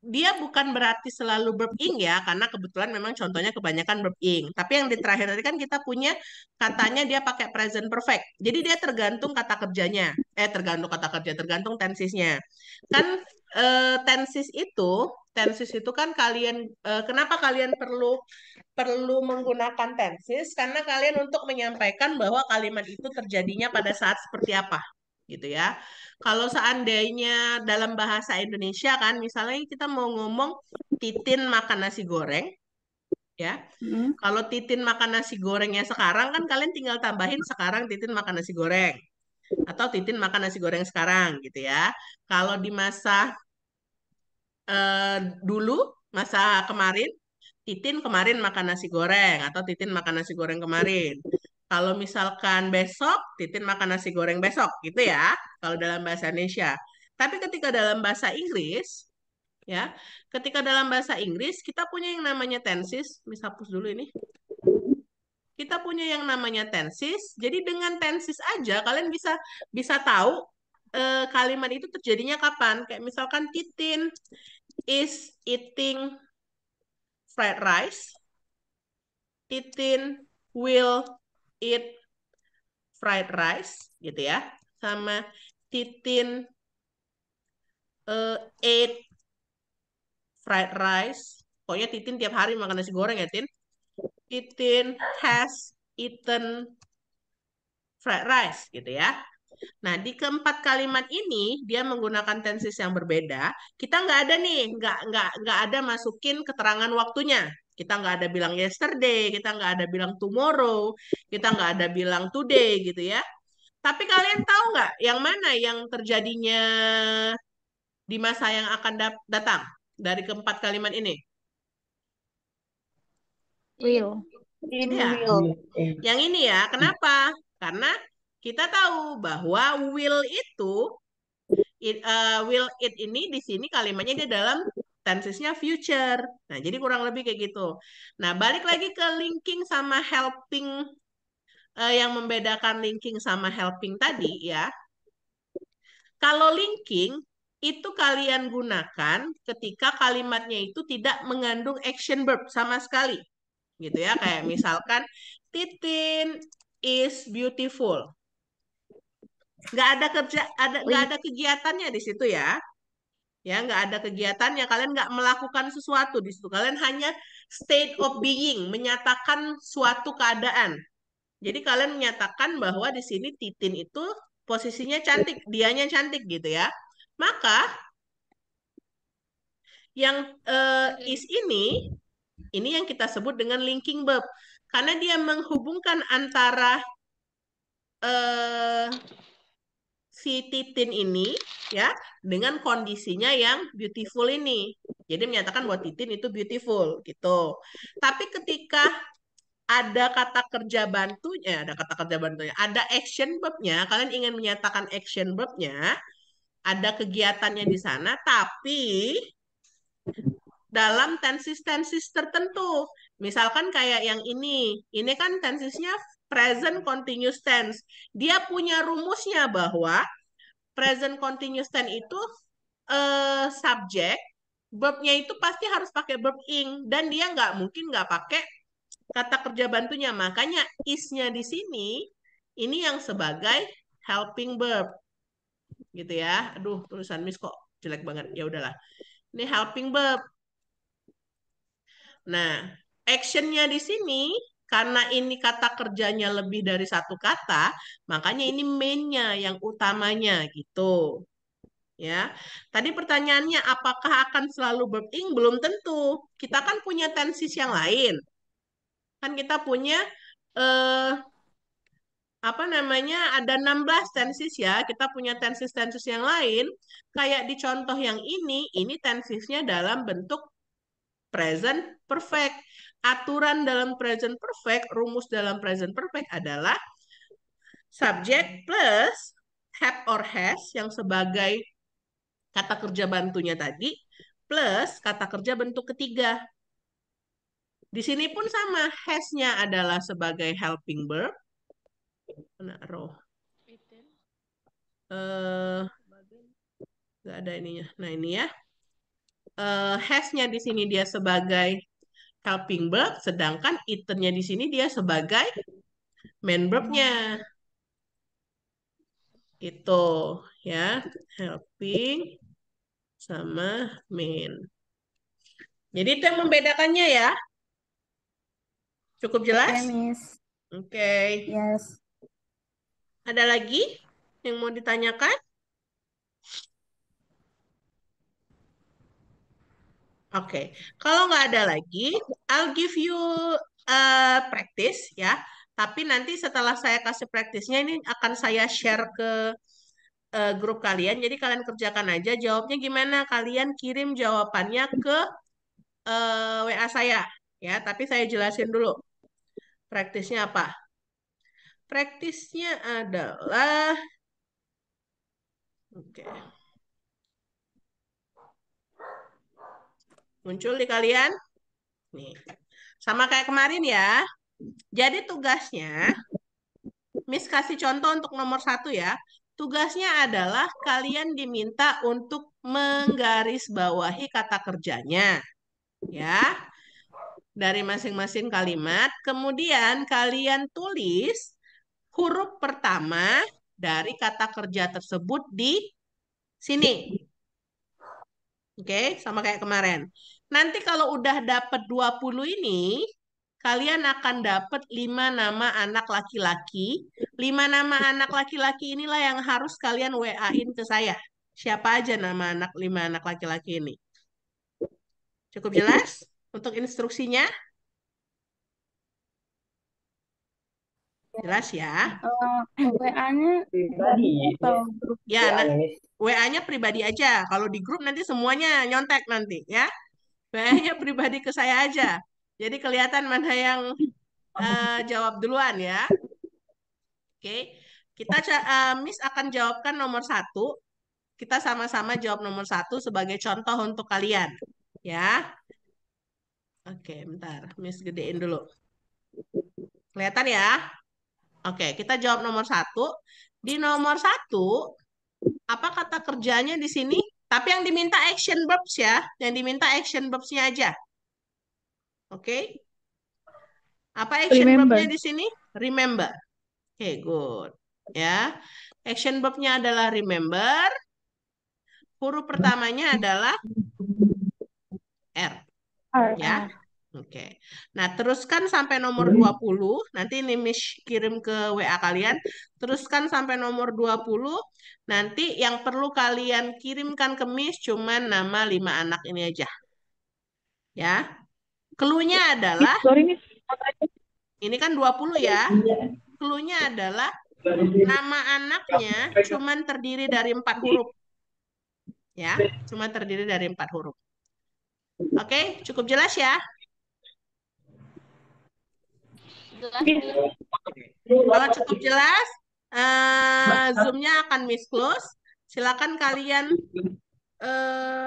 Dia bukan berarti selalu verb ing ya, karena kebetulan memang contohnya kebanyakan verb ing. Tapi yang di terakhir tadi kan kita punya katanya dia pakai present perfect. Jadi dia tergantung kata kerjanya. Tergantung kata kerja, tergantung tensisnya. Kan tensis itu kan kalian kenapa kalian perlu perlu menggunakan tenses? Karena kalian untuk menyampaikan bahwa kalimat itu terjadinya pada saat seperti apa, gitu ya. Kalau seandainya dalam bahasa Indonesia kan, misalnya kita mau ngomong Titin makan nasi goreng, ya. Hmm. Kalau Titin makan nasi gorengnya sekarang kan kalian tinggal tambahin sekarang Titin makan nasi goreng atau Titin makan nasi goreng sekarang, gitu ya. Kalau di masa dulu, masa kemarin, Titin kemarin makan nasi goreng atau Titin makan nasi goreng kemarin. Kalau misalkan besok, Titin makan nasi goreng besok, gitu ya. Kalau dalam bahasa Indonesia. Tapi ketika dalam bahasa Inggris, ya, ketika dalam bahasa Inggris kita punya yang namanya tenses. Mis hapus dulu ini. Kita punya yang namanya tenses. Jadi dengan tenses aja kalian bisa bisa tahu kalimat itu terjadinya kapan. Kayak misalkan Titin is eating fried rice. Titin will eat fried rice gitu ya. Sama Titin ate fried rice. Pokoknya Titin tiap hari makan nasi goreng ya, Tin. Titin has eaten fried rice gitu ya. Nah, di keempat kalimat ini dia menggunakan tenses yang berbeda. Kita nggak ada nih, nggak ada masukin keterangan waktunya. Kita nggak ada bilang yesterday, kita nggak ada bilang tomorrow, kita nggak ada bilang today gitu ya. Tapi kalian tahu nggak yang mana yang terjadinya di masa yang akan datang dari keempat kalimat ini? Will. In Ya, will. yang ini ya. Kenapa? Karena kita tahu bahwa will itu will it ini di sini kalimatnya dia dalam tensesnya future. Nah, jadi kurang lebih kayak gitu. Nah, balik lagi ke linking sama helping yang membedakan linking sama helping tadi ya. Kalau linking itu kalian gunakan ketika kalimatnya itu tidak mengandung action verb sama sekali. Gitu ya, kayak misalkan Titin is beautiful. Nggak ada nggak ada kegiatannya di situ ya. Ya, nggak ada kegiatannya, kalian nggak melakukan sesuatu di situ, kalian hanya state of being, menyatakan suatu keadaan. Jadi kalian menyatakan bahwa di sini Titin itu posisinya cantik, dianya cantik gitu ya. Maka yang is ini yang kita sebut dengan linking verb, karena dia menghubungkan antara si Titin ini ya dengan kondisinya yang beautiful ini. Jadi menyatakan bahwa Titin itu beautiful gitu. Tapi ketika ada kata kerja bantunya, ada action verbnya, kalian ingin menyatakan action verbnya, ada kegiatannya di sana, tapi dalam tensis-tensis tertentu. Misalkan kayak yang ini kan tensisnya present continuous tense. Dia punya rumusnya bahwa present continuous tense itu subjek, verbnya itu pasti harus pakai verb ing, dan dia nggak mungkin nggak pakai kata kerja bantunya. Makanya is-nya di sini ini yang sebagai helping verb gitu ya. Aduh, tulisan Miss kok jelek banget. Ya udahlah. Ini helping verb. Nah, actionnya di sini karena ini kata kerjanya lebih dari satu kata, makanya ini main-nya yang utamanya gitu. Ya, tadi pertanyaannya apakah akan selalu verb ing? Belum tentu. Kita kan punya tenses yang lain. Kan kita punya apa namanya? Ada 16 tenses ya. Kita punya tenses-tenses yang lain. Kayak di contoh yang ini tensesnya dalam bentuk present perfect. aturan dalam present perfect, rumus dalam present perfect adalah subject plus have or has yang sebagai kata kerja bantunya tadi, plus kata kerja bentuk ketiga. Di sini pun sama, has-nya adalah sebagai helping verb. Roh. Nggak ada ininya. Nah ini ya. Has-nya di sini dia sebagai helping verb, sedangkan eaten-nya di sini dia sebagai main verb-nya. Itu ya, helping sama main. Jadi itu yang membedakannya ya. Cukup jelas? Oke, Miss. Oke. Yes. Ada lagi yang mau ditanyakan? Oke. Kalau nggak ada lagi, I'll give you practice ya. Tapi nanti setelah saya kasih praktisnya ini akan saya share ke grup kalian. Jadi kalian kerjakan aja. Jawabnya gimana? Kalian kirim jawabannya ke WA saya ya. Tapi saya jelasin dulu. Praktisnya apa? Praktisnya adalah oke. Muncul di kalian. Nih. Sama kayak kemarin ya. Jadi tugasnya, Miss kasih contoh untuk nomor 1 ya. Tugasnya adalah kalian diminta untuk menggarisbawahi kata kerjanya. Ya. Dari masing-masing kalimat. Kemudian kalian tulis huruf pertama dari kata kerja tersebut di sini. Oke, sama kayak kemarin. Nanti kalau udah dapat 20 ini, kalian akan dapat 5 nama anak laki-laki. 5 nama anak laki-laki inilah yang harus kalian WA-in ke saya. Siapa aja nama 5 anak laki-laki ini? Cukup jelas untuk instruksinya? Jelas ya? WA-nya Pribadi. atau grup? Ya, nah, WA-nya, Miss. WA-nya pribadi aja. Kalau di grup nanti semuanya nyontek nanti ya. WA-nya pribadi ke saya aja. Jadi kelihatan mana yang jawab duluan ya. Oke, kita Miss akan jawabkan nomor 1. Kita sama-sama jawab nomor 1 sebagai contoh untuk kalian. Ya. Oke, bentar. Miss gedein dulu. Kelihatan ya? Oke, kita jawab nomor 1. Di nomor 1, apa kata kerjanya di sini? Tapi yang diminta action verbs ya. Yang diminta action verbs-nya aja. Oke. Apa action Remember. verbnya di sini? Remember. Oke, good. Ya. Action verbnya adalah remember. Huruf pertamanya adalah R. Ya. Oke. Nah, teruskan sampai nomor 20. Nanti ini Miss kirim ke WA kalian. Teruskan sampai nomor 20. Nanti yang perlu kalian kirimkan ke Miss cuman nama 5 anak ini aja. Ya. Clue-nya adalah, Sorry, Miss. ini kan 20 ya. Clue-nya adalah nama anaknya cuman terdiri dari 4 huruf. Ya, cuma terdiri dari 4 huruf. Oke, cukup jelas ya? Jelas nih. Kalau cukup jelas, Zoom-nya akan Miss close. Silakan kalian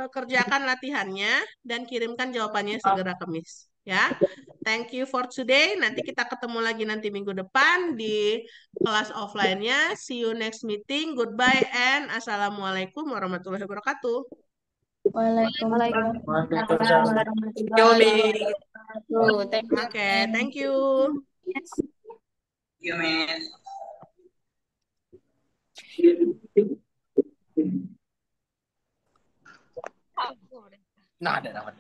kerjakan latihannya dan kirimkan jawabannya segera ke Miss. Ya, thank you for today. Nanti kita ketemu lagi nanti minggu depan di kelas offline-nya. See you next meeting. Goodbye and assalamualaikum warahmatullahi wabarakatuh. Waalaikumsalam. Oke, thank you. Nah, ada dapat.